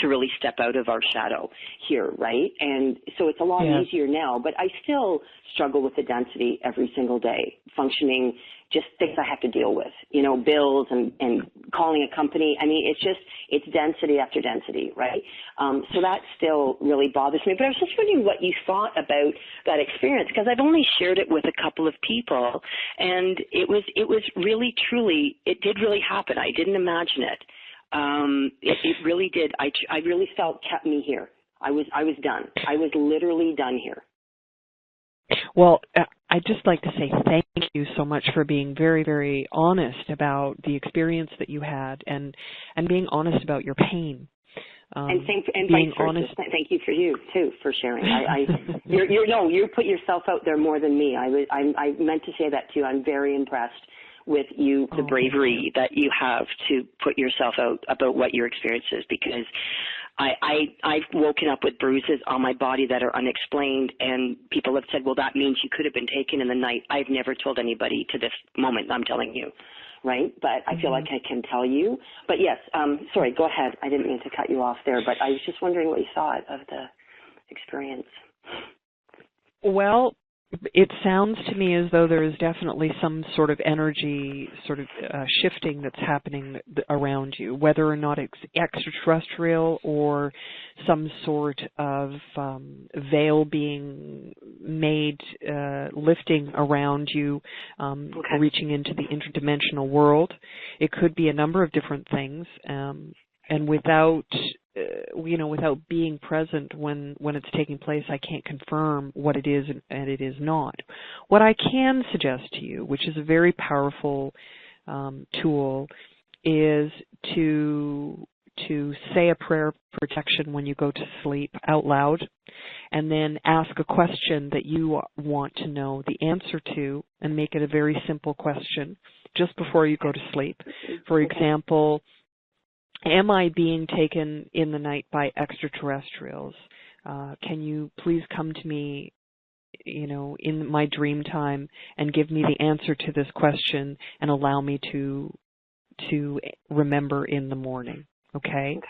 to really step out of our shadow here, right? And so it's a lot easier now, but I still struggle with the density every single day, functioning, just things I have to deal with, bills and calling a company. I mean, it's density after density, right? So that still really bothers me. But I was just wondering what you thought about that experience, because I've only shared it with a couple of people, and it was really, truly, it did really happen. I didn't imagine it. It really did. I really felt kept me here. I was done. I was literally done here. Well, I'd just like to say thank you so much for being very, very honest about the experience that you had, and being honest about your pain. And being vice versa. honest. Thank you for you too for sharing. You put yourself out there more than me. I meant to say that too. I'm very impressed with you, the bravery that you have to put yourself out about what your experience is, because I've woken up with bruises on my body that are unexplained, and people have said, well, that means you could have been taken in the night. I've never told anybody to this moment. I'm telling you. Right, but I feel like I can tell you. But yes, sorry, go ahead. I didn't mean to cut you off there, but I was just wondering what you thought of the experience. Well, it sounds to me as though there is definitely some sort of energy shifting that's happening around you, whether or not it's extraterrestrial or some sort of veil being made, lifting around you, reaching into the interdimensional world. It could be a number of different things, and without being present when it's taking place, I can't confirm what it is and it is not. What I can suggest to you, which is a very powerful tool, is to say a prayer of protection when you go to sleep out loud, and then ask a question that you want to know the answer to, and make it a very simple question just before you go to sleep. For example, am I being taken in the night by extraterrestrials? Can you please come to me, in my dream time and give me the answer to this question and allow me to remember in the morning? Okay.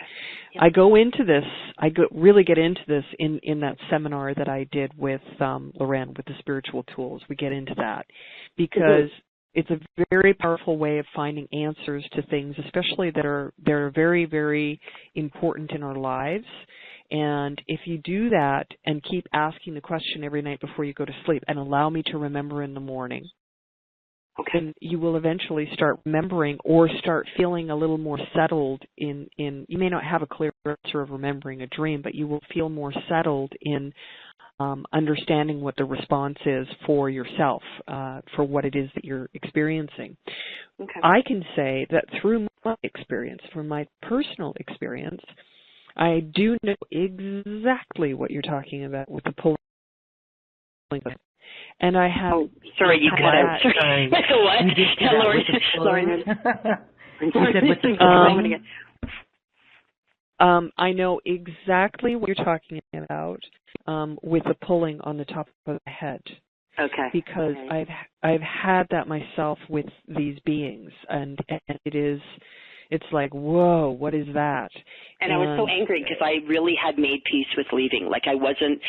Yeah. I really get into this in that seminar that I did with Loren with the spiritual tools. We get into that because it's a very powerful way of finding answers to things, especially that are very, very important in our lives. And if you do that and keep asking the question every night before you go to sleep, and allow me to remember in the morning, then you will eventually start remembering, or start feeling a little more settled in you may not have a clear answer of remembering a dream, but you will feel more settled in understanding what the response is for yourself, for what it is that you're experiencing. Okay. I can say that through my experience, from my personal experience, I do know exactly what you're talking about with the pulling. And I have... Oh, sorry, you cut out. Sorry. What? You did Lauren. You said with the pulling? I know exactly what you're talking about with the pulling on the top of the head. Okay. Because I've had that myself with these beings, and it's like, whoa, what is that? And I was so angry because I really had made peace with leaving. Like I wasn't,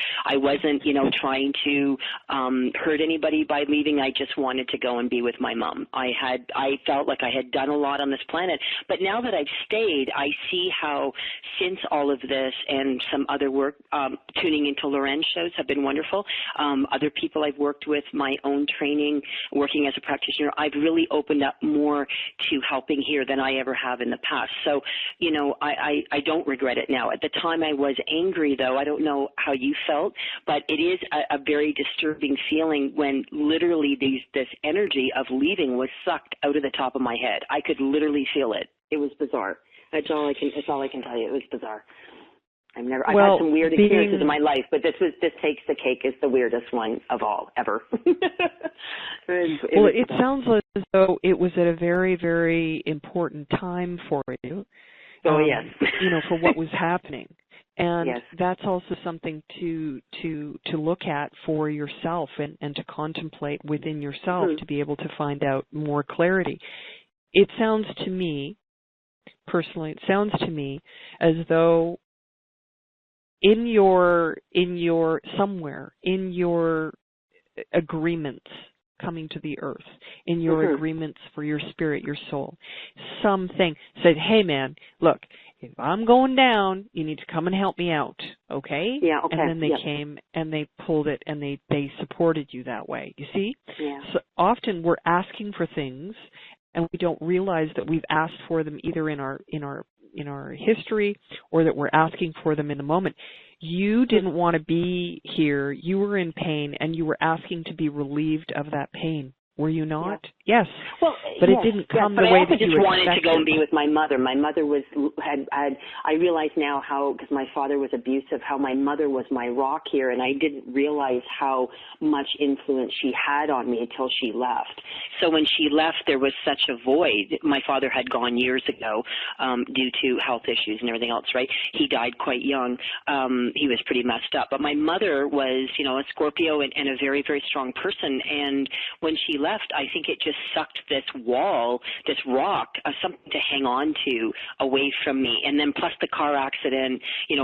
trying to hurt anybody by leaving. I just wanted to go and be with my mom. I felt like I had done a lot on this planet. But now that I've stayed, I see how since all of this and some other work, tuning into Loren's shows have been wonderful. Other people I've worked with, my own training, working as a practitioner, I've really opened up more to helping here than I ever have in the past. So, I don't regret it now. At the time I was angry, though. I don't know how you felt, but it is a very disturbing feeling when literally this energy of leaving was sucked out of the top of my head. I could literally feel it. It was bizarre. That's all I can tell you. It was bizarre. I've had some weird experiences in my life, but this takes the cake as the weirdest one of all ever. It sounds as though it was at a very, very important time for you. Oh, yes. For what was happening. And yes. That's also something to look at for yourself and to contemplate within yourself to be able to find out more clarity. It sounds to me, personally, as though in your agreements coming to the earth, in your agreements for your spirit, your soul, something said, hey man, look, if I'm going down, you need to come and help me out, okay? Yeah, okay. And then they came and they pulled it and they supported you that way, you see? Yeah. So often we're asking for things and we don't realize that we've asked for them either in our history or that we're asking for them in the moment. you didn't want to be here. You were in pain, and you were asking to be relieved of that pain. Were you not? Yes. Well, but it didn't come the way that you expected. But I also just wanted to go and be with my mother. My mother I realize now how, because my father was abusive, how my mother was my rock here, and I didn't realize how much influence she had on me until she left. So when she left, there was such a void. My father had gone years ago due to health issues and everything else, right? He died quite young. He was pretty messed up. But my mother was, a Scorpio and a very, very strong person. And when she left, I think it just sucked this wall, this rock, something to hang on to away from me. And then plus the car accident,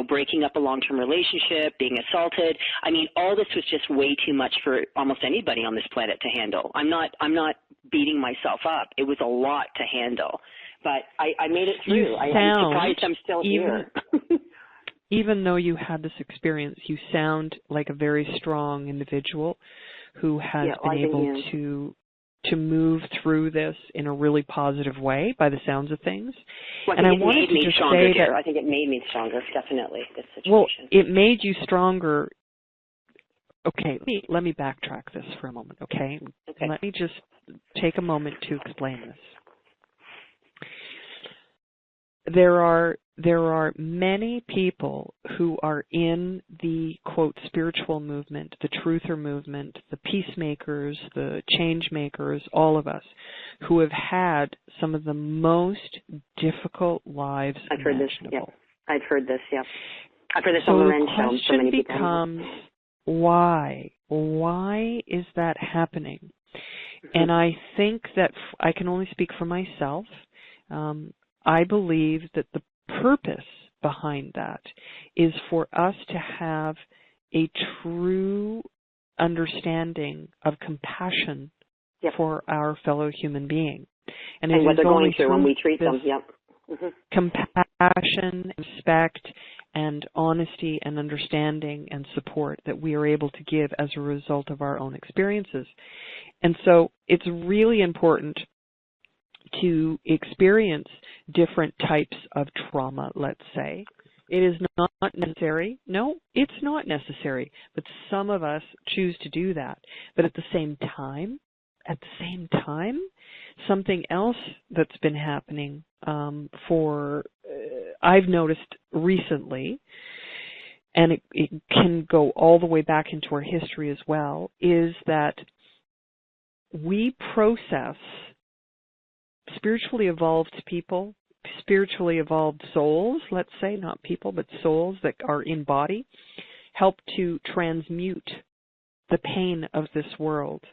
breaking up a long-term relationship, being assaulted. I mean, all this was just way too much for almost anybody on this planet to handle. I'm not beating myself up. It was a lot to handle. But I made it through. I'm surprised I'm still here. Even though you had this experience, you sound like a very strong individual who has been able to move through this in a really positive way, by the sounds of things. Well, and I wanted to just say that I think it made me stronger, definitely, this situation. Well, it made you stronger. Okay, let me backtrack this for a moment, okay? Let me just take a moment to explain this. There are many people who are in the, quote, spiritual movement, the truther movement, the peacemakers, the change makers, all of us, who have had some of the most difficult lives imaginable. I've heard this, yeah. I've heard this so on the the Ren show. question becomes, why? Why is that happening? Mm-hmm. And I think that I can only speak for myself. I believe that the purpose behind that is for us to have a true understanding of compassion for our fellow human being. And what they're going through when we treat them. Compassion, respect, and honesty and understanding and support that we are able to give as a result of our own experiences. And so it's really important to experience different types of trauma, let's say. It is not necessary. No, it's not necessary. But some of us choose to do that. But at the same time, something else that's been happening I've noticed recently, and it can go all the way back into our history as well, is that we process spiritually evolved people, spiritually evolved souls, let's say, not people, but souls that are in body, help to transmute the pain of this world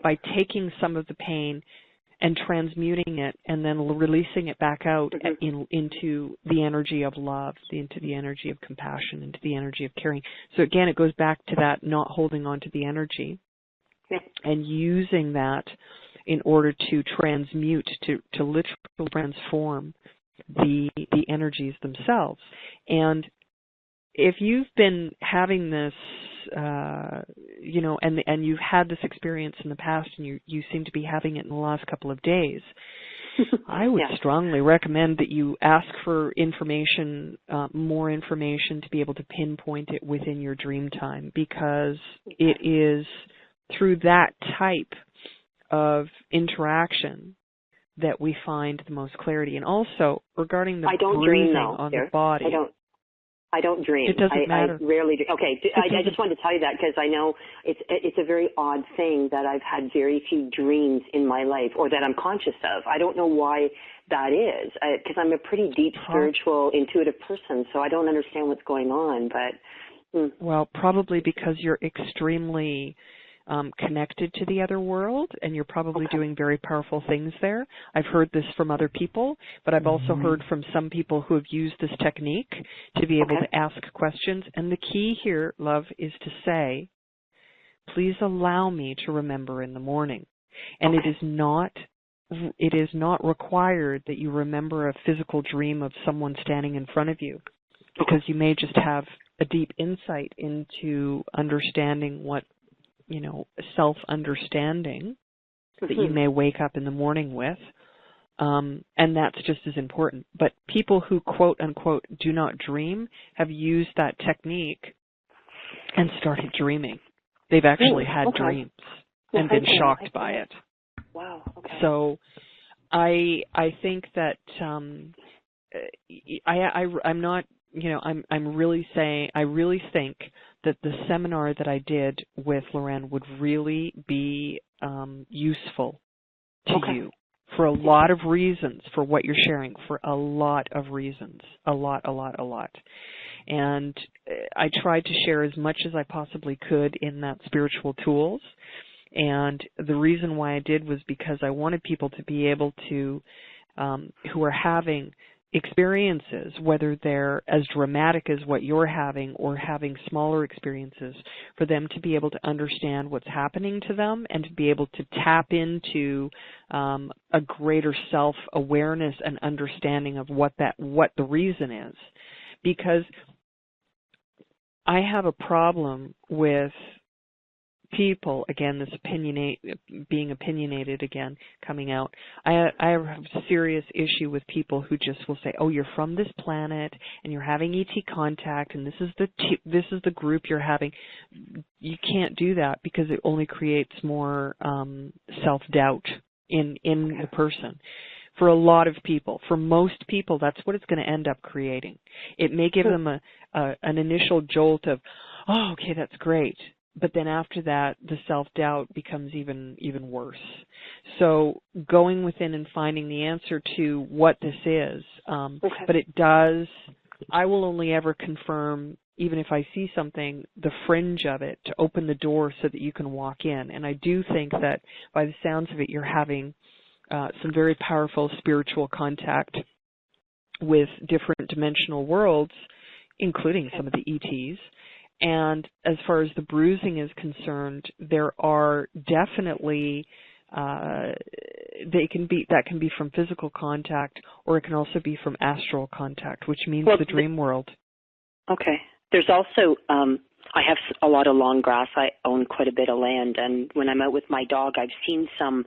by taking some of the pain and transmuting it and then releasing it back out into the energy of love, into the energy of compassion, into the energy of caring. So again, it goes back to that not holding on to the energy and using that in order to transmute, to literally transform the energies themselves. And if you've been having this, and you've had this experience in the past and you seem to be having it in the last couple of days, I would strongly recommend that you ask for information, more information to be able to pinpoint it within your dream time, because it is through that type of interaction that we find the most clarity. And also regarding the breathing on the body. I don't dream. It doesn't matter. I rarely do. Okay, I just wanted to tell you that because I know it's a very odd thing that I've had very few dreams in my life, or that I'm conscious of. I don't know why that is, because I'm a pretty deep spiritual, intuitive person, so I don't understand what's going on. But Well, probably because you're extremely connected to the other world, and you're probably doing very powerful things there. I've heard this from other people, but I've also heard from some people who have used this technique to be able to ask questions. And the key here, love, is to say, please allow me to remember in the morning. And it is not required that you remember a physical dream of someone standing in front of you, because you may just have a deep insight into understanding what, self-understanding that you may wake up in the morning with. And that's just as important. But people who, quote unquote, do not dream have used that technique and started dreaming. They've actually had dreams and been shocked by it. Wow. Okay. So I think that I'm not, I'm really saying, I really think that the seminar that I did with Lorraine would really be useful to you for a lot of reasons, for what you're sharing, for a lot of reasons, a lot. And I tried to share as much as I possibly could in that spiritual tools. And the reason why I did was because I wanted people to be able to, who are having experiences, whether they're as dramatic as what you're having or having smaller experiences, for them to be able to understand what's happening to them and to be able to tap into a greater self-awareness and understanding of what the reason is. Because I have a problem with people, again, this being opinionated again, coming out. I have a serious issue with people who just will say, "Oh, you're from this planet and you're having ET contact, and this is the group you're having." You can't do that because it only creates more self-doubt in the person. For a lot of people, for most people, that's what it's going to end up creating. It may give them an initial jolt of, "Oh, okay, that's great." But then after that, the self-doubt becomes even worse. So going within and finding the answer to what this is, but it does, I will only ever confirm, even if I see something, the fringe of it to open the door so that you can walk in. And I do think that by the sounds of it, you're having some very powerful spiritual contact with different dimensional worlds, including some of the ETs. And as far as the bruising is concerned, there are definitely that can be from physical contact, or it can also be from astral contact, which means the dream world. Okay. There's also I have a lot of long grass. I own quite a bit of land, and when I'm out with my dog, I've seen some.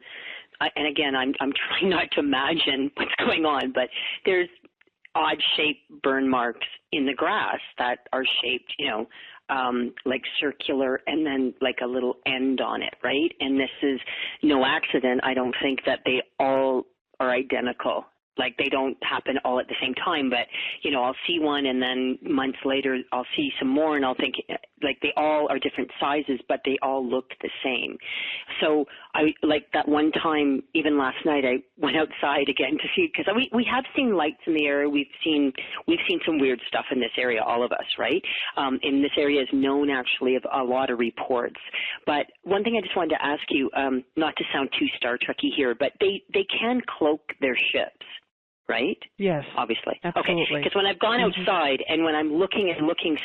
And again, I'm trying not to imagine what's going on, but there's odd shaped burn marks in the grass that are shaped, like circular and then like a little end on it, right? And this is no accident. I don't think that they all are identical. Like they don't happen all at the same time, but, I'll see one and then months later I'll see some more and I'll think like they all are different sizes, but they all look the same. So I like that one time, even last night, I went outside again to see, because we have seen lights in the area. We've seen some weird stuff in this area, all of us, right? In this area is known actually of a lot of reports. But one thing I just wanted to ask you, not to sound too Star Trek-y here, but they can cloak their ships, right? Yes. Obviously. Absolutely. Okay. Because when I've gone outside and when I'm looking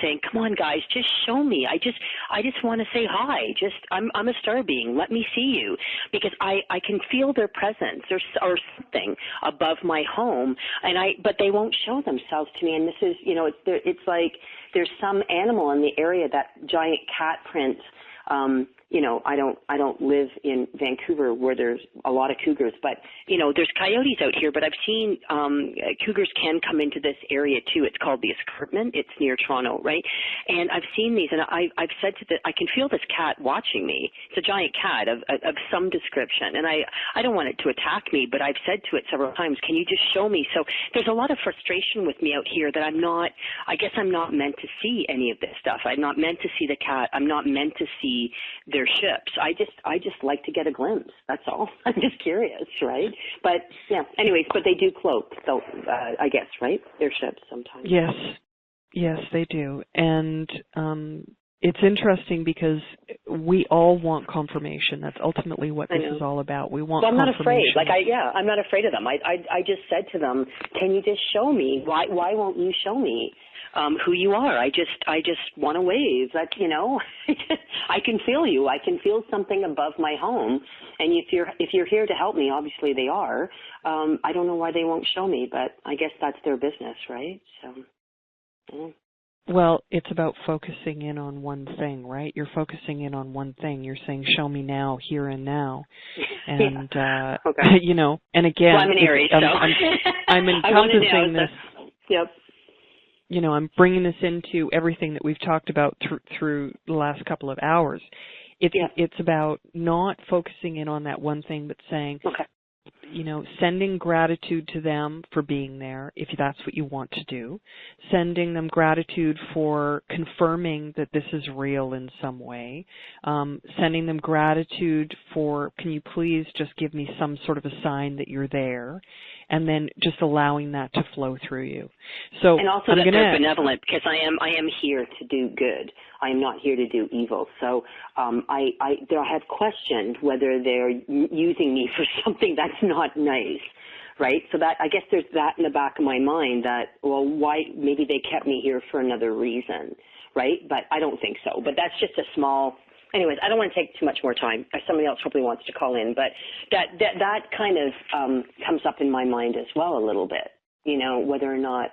saying, "Come on, guys, just show me. I just want to say hi. I'm a star being. Let me see you." Because I can feel their presence or something above my home, but they won't show themselves to me. And this is, it's like there's some animal in the area, that giant cat print. I don't live in Vancouver where there's a lot of cougars, but, there's coyotes out here, but I've seen cougars can come into this area too. It's called the escarpment. It's near Toronto, right? And I've seen these, and I've said to I can feel this cat watching me. It's a giant cat of some description, and I don't want it to attack me, but I've said to it several times, "Can you just show me?" So there's a lot of frustration with me out here that I guess I'm not meant to see any of this stuff. I'm not meant to see the cat. I'm not meant to see their ships. I just like to get a glimpse. That's all. I'm just curious, right? But yeah. Anyways, but they do cloak, so I guess, right? Their ships sometimes. Yes, they do. And it's interesting because we all want confirmation. That's ultimately what this is all about. We want confirmation. I'm not afraid. I'm not afraid of them. I just said to them, "Can you just show me? Why won't you show me who you are? I just want to wave. That, I can feel you. I can feel something above my home. And if you're here to help me, obviously they are. I don't know why they won't show me, but I guess that's their business, right? So, Well, it's about focusing in on one thing, right? You're focusing in on one thing. You're saying, show me now, here and now. And, Okay. you know, and again, well, I'm an Aries, so I'm encompassing this. Yep. You know, I'm bringing this into everything that we've talked about through the last couple of hours. It's about not focusing in on that one thing, but saying, okay. You know, sending gratitude to them for being there, if that's what you want to do. Sending them gratitude for confirming that this is real in some way. Sending them gratitude for, can you please just give me some sort of a sign that you're there? And then just allowing that to flow through you. So, and also that they're benevolent, because I am here to do good. I am not here to do evil. So I have questioned whether they're using me for something that's not nice, right? So that, I guess there's that in the back of my mind that, well, why, maybe they kept me here for another reason, right? But I don't think so. But that's just a small, anyways, I don't want to take too much more time. Somebody else probably wants to call in, but that kind of comes up in my mind as well a little bit, you know, whether or not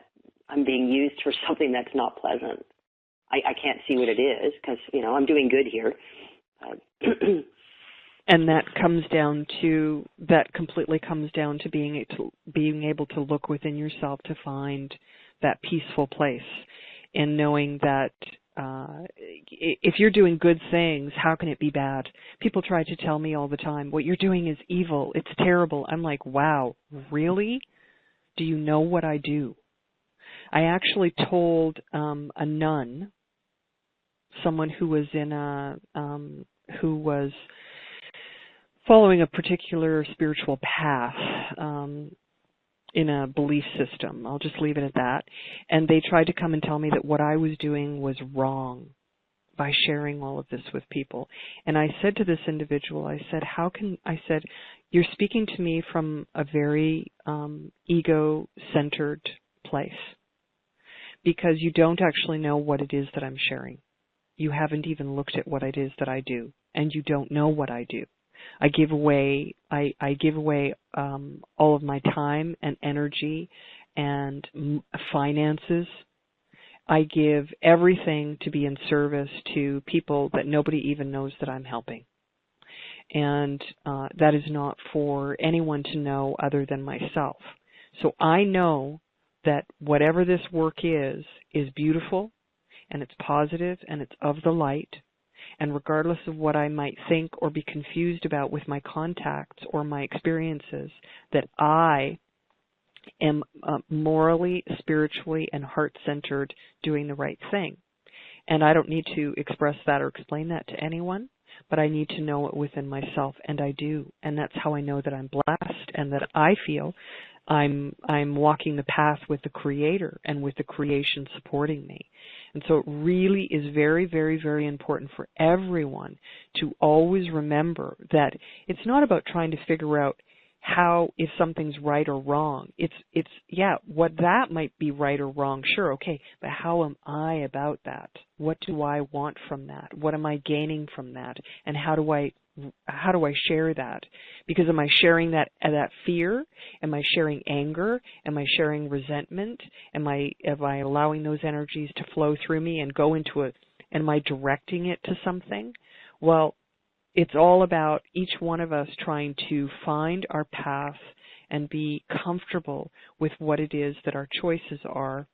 I'm being used for something that's not pleasant. I can't see what it is because, you know, I'm doing good here. And that completely comes down to being able to look within yourself to find that peaceful place, and knowing that if you're doing good things, how can it be bad? People try to tell me all the time, what you're doing is evil, it's terrible. I'm like, wow, really? Do you know what I do? I actually told a nun, someone who was who was following a particular spiritual path in a belief system. I'll just leave it at that. And they tried to come and tell me that what I was doing was wrong by sharing all of this with people. And I said to this individual, I said, you're speaking to me from a very ego-centered place, because you don't actually know what it is that I'm sharing. You haven't even looked at what it is that I do, and you don't know what I do. I give away all of my time and energy and finances. I give everything to be in service to people that nobody even knows that I'm helping. And that is not for anyone to know other than myself. So I know that whatever this work is beautiful, and it's positive, and it's of the light. And regardless of what I might think or be confused about with my contacts or my experiences, that I am morally, spiritually, and heart-centered doing the right thing. And I don't need to express that or explain that to anyone, but I need to know it within myself, and I do. And that's how I know that I'm blessed and that I feel I'm walking the path with the Creator and with the creation supporting me. And so it really is very, very, very important for everyone to always remember that it's not about trying to figure out how, if something's right or wrong. It's what that might be right or wrong, sure, okay, but how am I about that? What do I want from that? What am I gaining from that? And how do I share that? Because am I sharing that fear? Am I sharing anger? Am I sharing resentment? Am I allowing those energies to flow through me and go into it? Am I directing it to something? Well, it's all about each one of us trying to find our path and be comfortable with what it is that our choices are.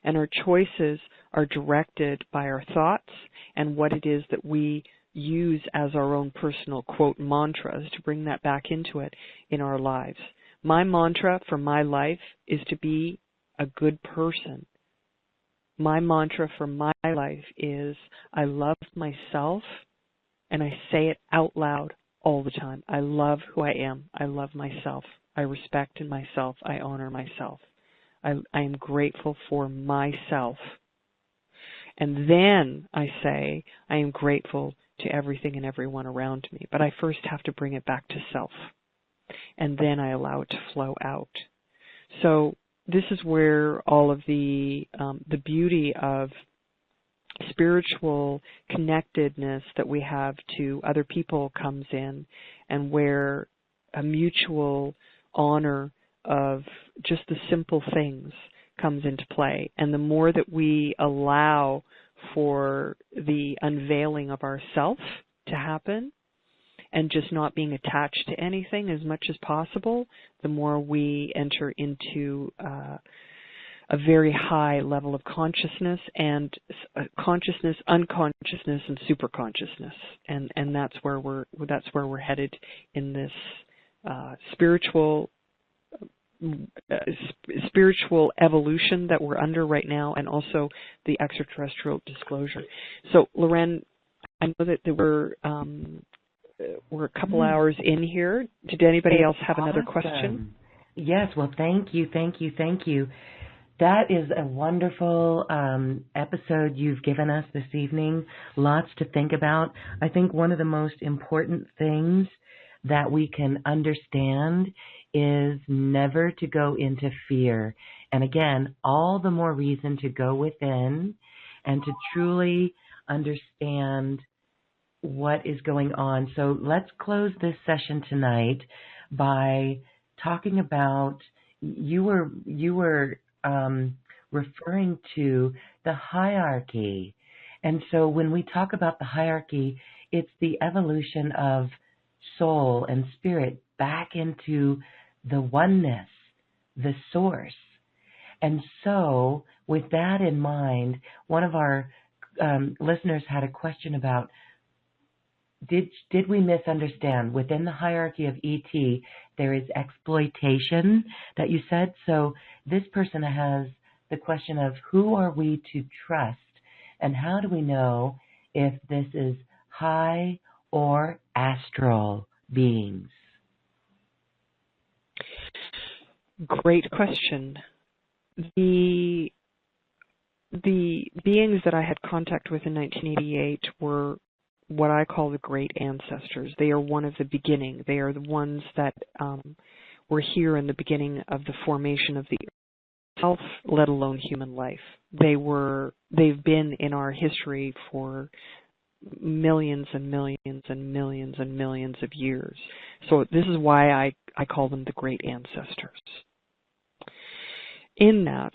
And our choices are directed by our thoughts and what it is that we use as our own personal, quote, mantras, to bring that back into it in our lives. My mantra for my life is to be a good person. My mantra for my life is I love myself, and I say it out loud all the time. I love who I am. I love myself. I respect in myself. I honor myself. I am grateful for myself. And then I say I am grateful to everything and everyone around me. But I first have to bring it back to self. And then I allow it to flow out. So this is where all of the beauty of spiritual connectedness that we have to other people comes in, and where a mutual honor of just the simple things comes into play. And the more that we allow for the unveiling of ourself to happen and just not being attached to anything as much as possible, the more we enter into a very high level of consciousness and consciousness, unconsciousness, and superconsciousness, and that's where we're headed in this spiritual evolution that we're under right now, and also the extraterrestrial disclosure. So, Loren, I know that we're a couple hours in here. Did anybody else have another question? Yes. Well, thank you. That is a wonderful episode you've given us this evening. Lots to think about. I think one of the most important things that we can understand is never to go into fear. And again, all the more reason to go within and to truly understand what is going on. So let's close this session tonight by talking about, you were referring to the hierarchy. And so when we talk about the hierarchy, it's the evolution of soul and spirit back into the oneness, the source. And so with that in mind, one of our listeners had a question about, did we misunderstand? Within the hierarchy of ET, there is exploitation that you said. So this person has the question of, who are we to trust, and how do we know if this is high or astral beings? Great question. The beings that I had contact with in 1988 were what I call the great ancestors. They are one of the beginning. They are the ones that were here in the beginning of the formation of the earth, let alone human life. They've been in our history for millions and millions and millions and millions of years. So this is why I call them the great ancestors. In that,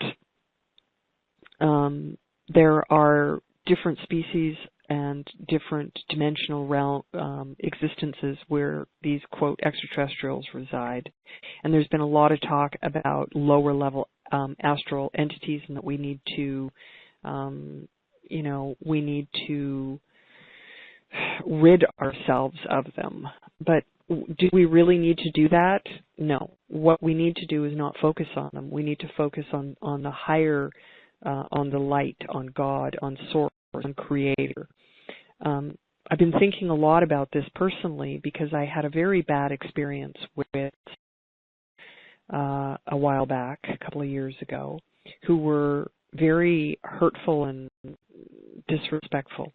there are different species and different dimensional realm existences where these, quote, extraterrestrials reside. And there's been a lot of talk about lower level astral entities, and that we need to, rid ourselves of them. But do we really need to do that? No. What we need to do is not focus on them. We need to focus on the higher, on the light, on God, on Source, on Creator. I've been thinking a lot about this personally because I had a very bad experience with a while back, a couple of years ago, who were very hurtful and disrespectful,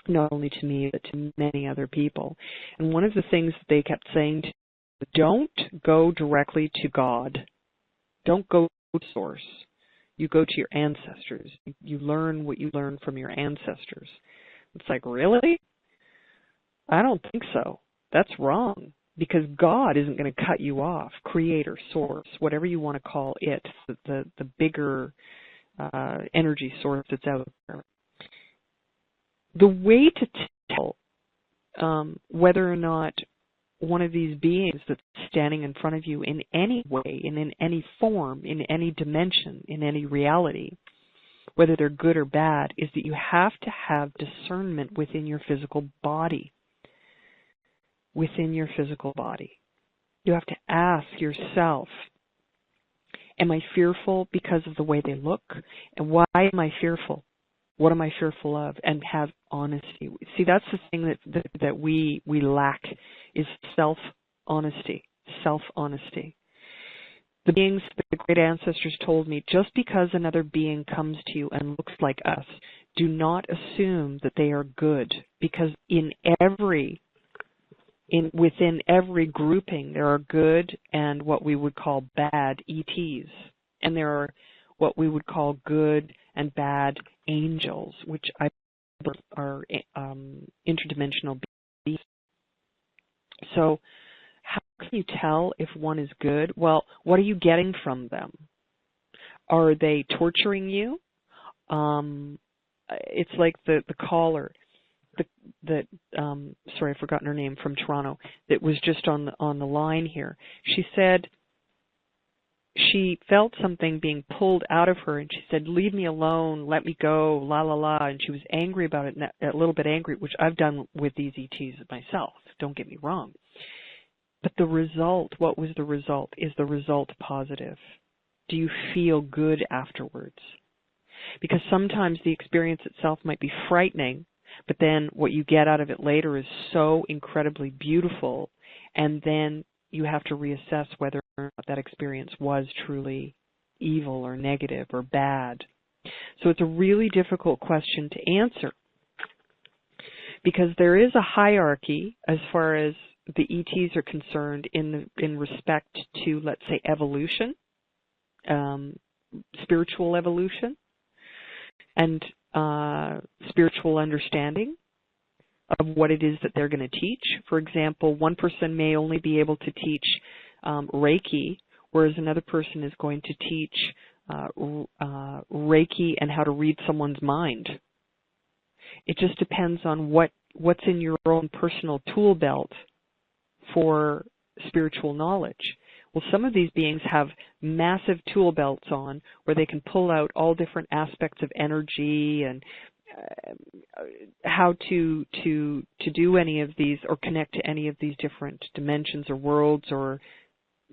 not only to me, but to many other people. And one of the things that they kept saying to me, don't go directly to God. Don't go to Source. You go to your ancestors. You learn what you learn from your ancestors. It's like, really? I don't think so. That's wrong. Because God isn't going to cut you off. Creator, Source, whatever you want to call it, the bigger energy source that's out there. The way to tell whether or not one of these beings that's standing in front of you in any way, in any form, in any dimension, in any reality, whether they're good or bad, is that you have to have discernment within your physical body. Within your physical body. You have to ask yourself, am I fearful because of the way they look? And why am I fearful? What am I fearful of? And have honesty. See, that's the thing that we lack, is self-honesty. Self-honesty. The beings, the great ancestors told me, just because another being comes to you and looks like us, do not assume that they are good, because within every grouping there are good and what we would call bad ETs, and there are what we would call good and bad angels, which I believe are interdimensional beings. So how can you tell if one is good? Well, what are you getting from them? Are they torturing you? It's like the caller, sorry, I've forgotten her name, from Toronto, that was just on the line here. She said she felt something being pulled out of her, and she said, "Leave me alone, let me go, la la la," and she was angry about it, a little bit angry, which I've done with these ETs myself, don't get me wrong. But the result, what was the result? Is the result positive? Do you feel good afterwards? Because sometimes the experience itself might be frightening, but then what you get out of it later is so incredibly beautiful, and then you have to reassess whether or not that experience was truly evil or negative or bad. So it's a really difficult question to answer, because there is a hierarchy as far as the ETs are concerned in respect to, let's say, evolution, spiritual evolution, and spiritual understanding of what it is that they're going to teach. For example, one person may only be able to teach Reiki, whereas another person is going to teach Reiki and how to read someone's mind. It just depends on what's in your own personal tool belt for spiritual knowledge. Well, some of these beings have massive tool belts on where they can pull out all different aspects of energy and how to do any of these or connect to any of these different dimensions or worlds or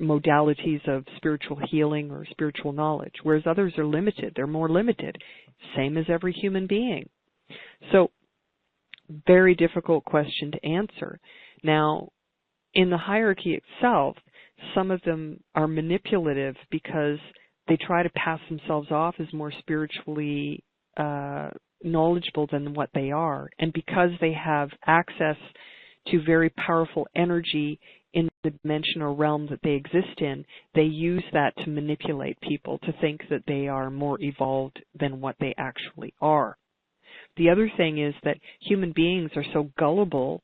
modalities of spiritual healing or spiritual knowledge, whereas others are limited. They're more limited, same as every human being. So, very difficult question to answer. Now, in the hierarchy itself, some of them are manipulative because they try to pass themselves off as more spiritually knowledgeable than what they are. And because they have access to very powerful energy in the dimensional realm that they exist in, they use that to manipulate people to think that they are more evolved than what they actually are. The other thing is that human beings are so gullible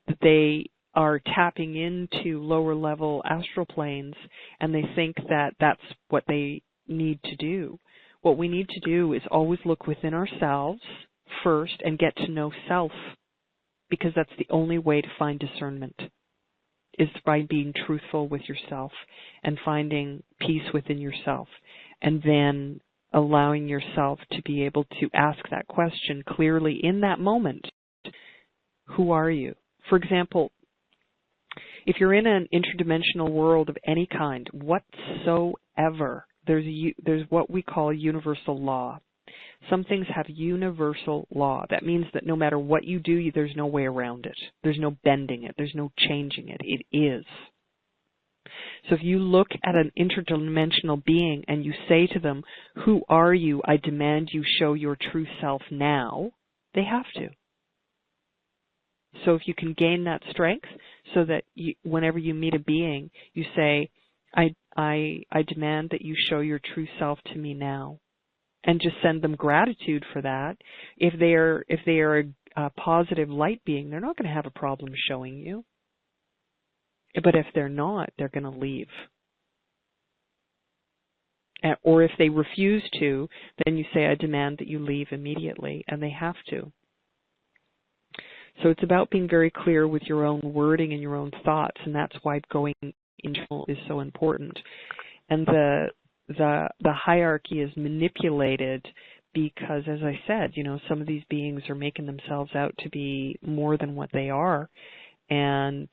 that they are tapping into lower level astral planes, and they think that that's what they need to do. What we need to do is always look within ourselves first and get to know self, because that's the only way to find discernment, is by being truthful with yourself and finding peace within yourself, and then allowing yourself to be able to ask that question clearly in that moment. Who are you? For example, if you're in an interdimensional world of any kind whatsoever, there's what we call universal law. Some things have universal law. That means that no matter what you do, there's no way around it. There's no bending it. There's no changing it. It is. So if you look at an interdimensional being and you say to them, "Who are you? I demand you show your true self now," they have to. So if you can gain that strength so that whenever you meet a being, you say, I demand that you show your true self to me now. And just send them gratitude for that. If they are a positive light being, they're not going to have a problem showing you. But if they're not, they're going to leave. Or if they refuse to, then you say, I demand that you leave immediately, and they have to. So it's about being very clear with your own wording and your own thoughts, and that's why going internal is so important. And the hierarchy is manipulated because, as I said, some of these beings are making themselves out to be more than what they are, and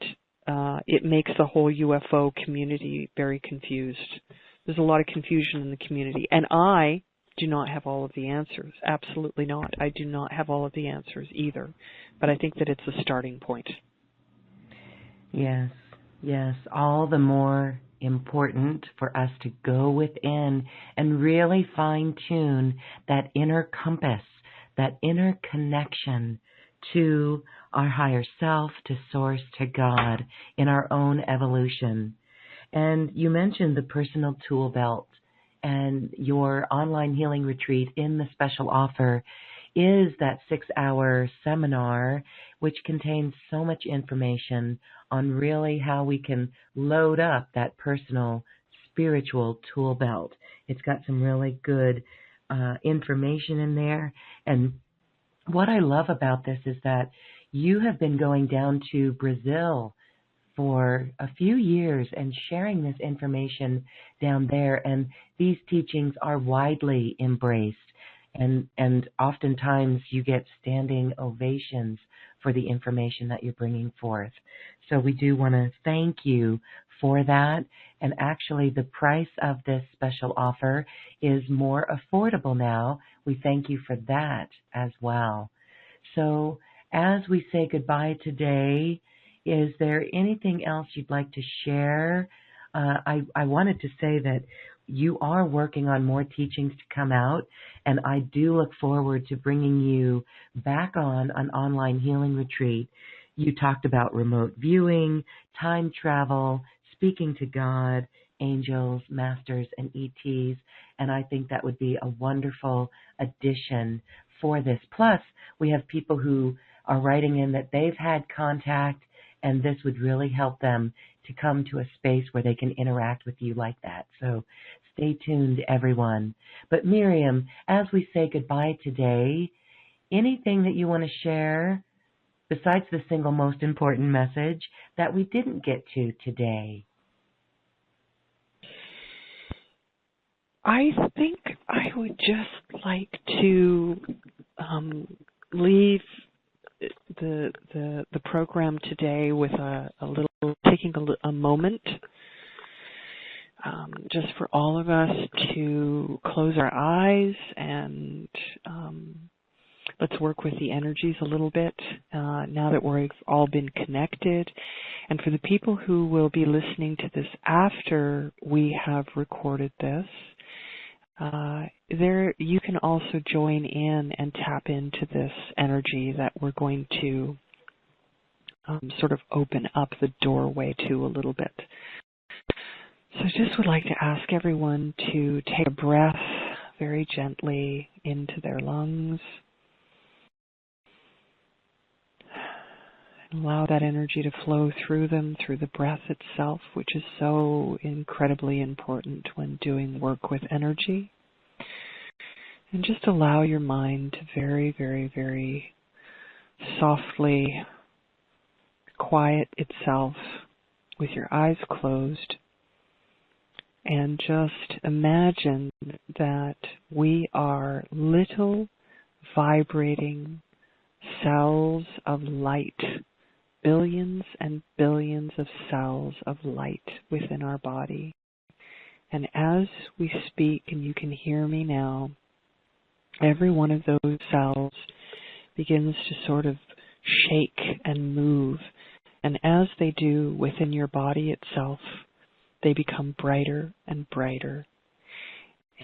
it makes the whole UFO community very confused. There's a lot of confusion in the community, and I do not have all of the answers. Absolutely not. I do not have all of the answers either, but I think that it's a starting point. Yes, all the more important for us to go within and really fine-tune that inner compass, that inner connection to our higher self, to Source, to God in our own evolution. And you mentioned the personal tool belt, and your online healing retreat in the special offer is that 6-hour seminar, which contains so much information on really how we can load up that personal spiritual tool belt. It's got some really good information in there. And what I love about this is that you have been going down to Brazil for a few years and sharing this information down there, and these teachings are widely embraced, and oftentimes you get standing ovations for the information that you're bringing forth. So we do want to thank you for that, and actually the price of this special offer is more affordable now. We thank you for that as well. So as we say goodbye today, is there anything else you'd like to share? I wanted to say that you are working on more teachings to come out, and I do look forward to bringing you back on an online healing retreat. You talked about remote viewing, time travel, speaking to God, angels, masters, and ETs, and I think that would be a wonderful addition for this. Plus, we have people who are writing in that they've had contact, and this would really help them to come to a space where they can interact with you like that. So stay tuned, everyone. But Miriam, as we say goodbye today, anything that you want to share besides the single most important message that we didn't get to today? I think I would just like to leave the program today with taking a moment just for all of us to close our eyes and let's work with the energies a little bit now that we've all been connected. And for the people who will be listening to this after we have recorded this, you can also join in and tap into this energy that we're going to sort of open up the doorway to a little bit. So I just would like to ask everyone to take a breath very gently into their lungs. Allow that energy to flow through them, through the breath itself, which is so incredibly important when doing work with energy. And just allow your mind to very, very, very softly quiet itself with your eyes closed. And just imagine that we are little vibrating cells of light, billions and billions of cells of light within our body. And as we speak, and you can hear me now, every one of those cells begins to sort of shake and move. And as they do within your body itself, they become brighter and brighter.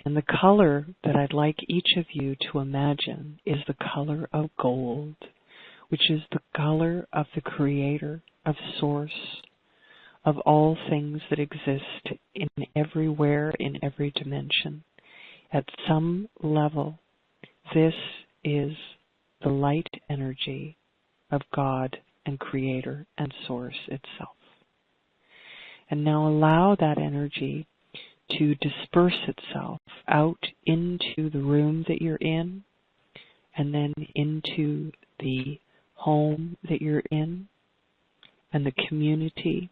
And the color that I'd like each of you to imagine is the color of gold, which is the color of the Creator, of Source, of all things that exist in everywhere, in every dimension. At some level, this is the light energy of God and Creator and Source itself. And now allow that energy to disperse itself out into the room that you're in, and then into the home that you're in, and the community,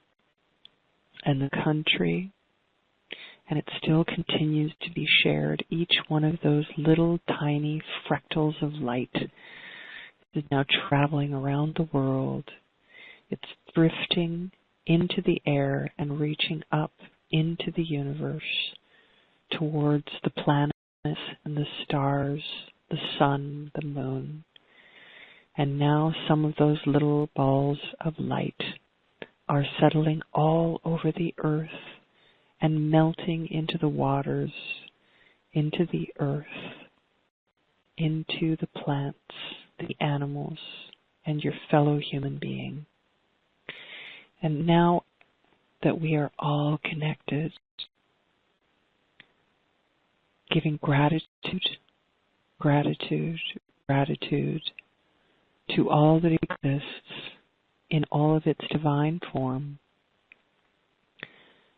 and the country. And it still continues to be shared. Each one of those little tiny fractals of light is now traveling around the world. It's drifting into the air and reaching up into the universe towards the planets and the stars, the sun, the moon. And now some of those little balls of light are settling all over the earth and melting into the waters, into the earth, into the plants, the animals, and your fellow human being. And now that we are all connected, giving gratitude, gratitude, gratitude to all that exists in all of its divine form,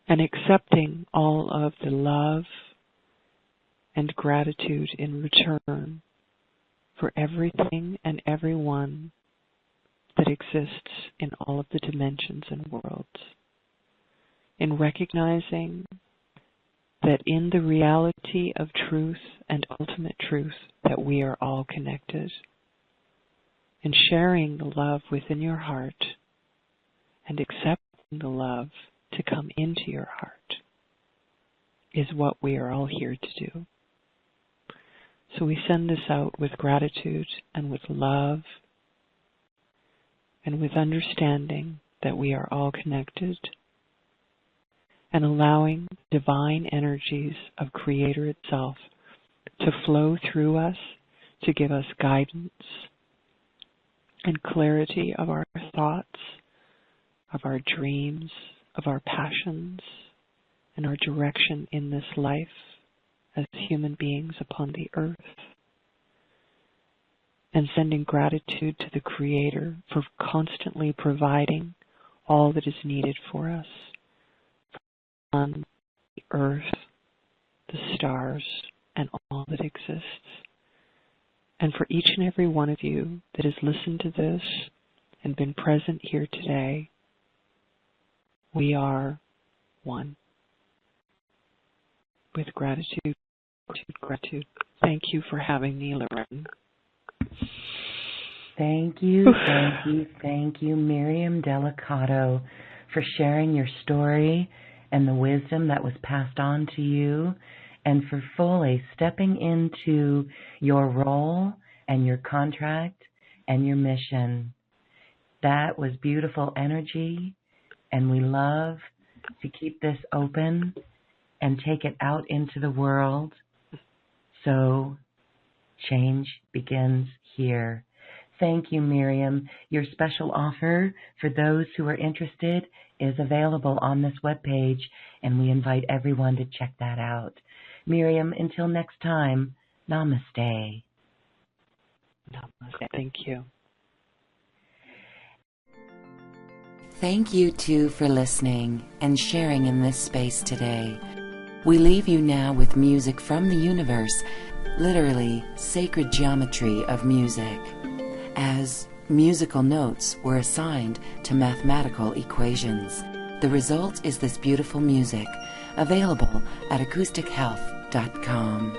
and accepting all of the love and gratitude in return for everything and everyone that exists in all of the dimensions and worlds. In recognizing that in the reality of truth and ultimate truth that we are all connected, and sharing the love within your heart and accepting the love to come into your heart is what we are all here to do. So we send this out with gratitude and with love and with understanding that we are all connected, and allowing divine energies of Creator itself to flow through us to give us guidance and clarity of our thoughts, of our dreams, of our passions, and our direction in this life as human beings upon the earth. And sending gratitude to the Creator for constantly providing all that is needed for us on the earth, the stars, and all that exists. And for each and every one of you that has listened to this and been present here today, we are one. With gratitude, gratitude. Thank you for having me, Lorraine. Thank you, thank you, Miriam Delicado, for sharing your story and the wisdom that was passed on to you, and for fully stepping into your role and your contract and your mission. That was beautiful energy, and we love to keep this open and take it out into the world. So change begins here. Thank you, Miriam. Your special offer for those who are interested is available on this webpage, and we invite everyone to check that out. Miriam, until next time, namaste. Namaste. Thank you. Thank you, too, for listening and sharing in this space today. We leave you now with music from the universe, literally sacred geometry of music, as musical notes were assigned to mathematical equations. The result is this beautiful music, available at acoustichealth.com.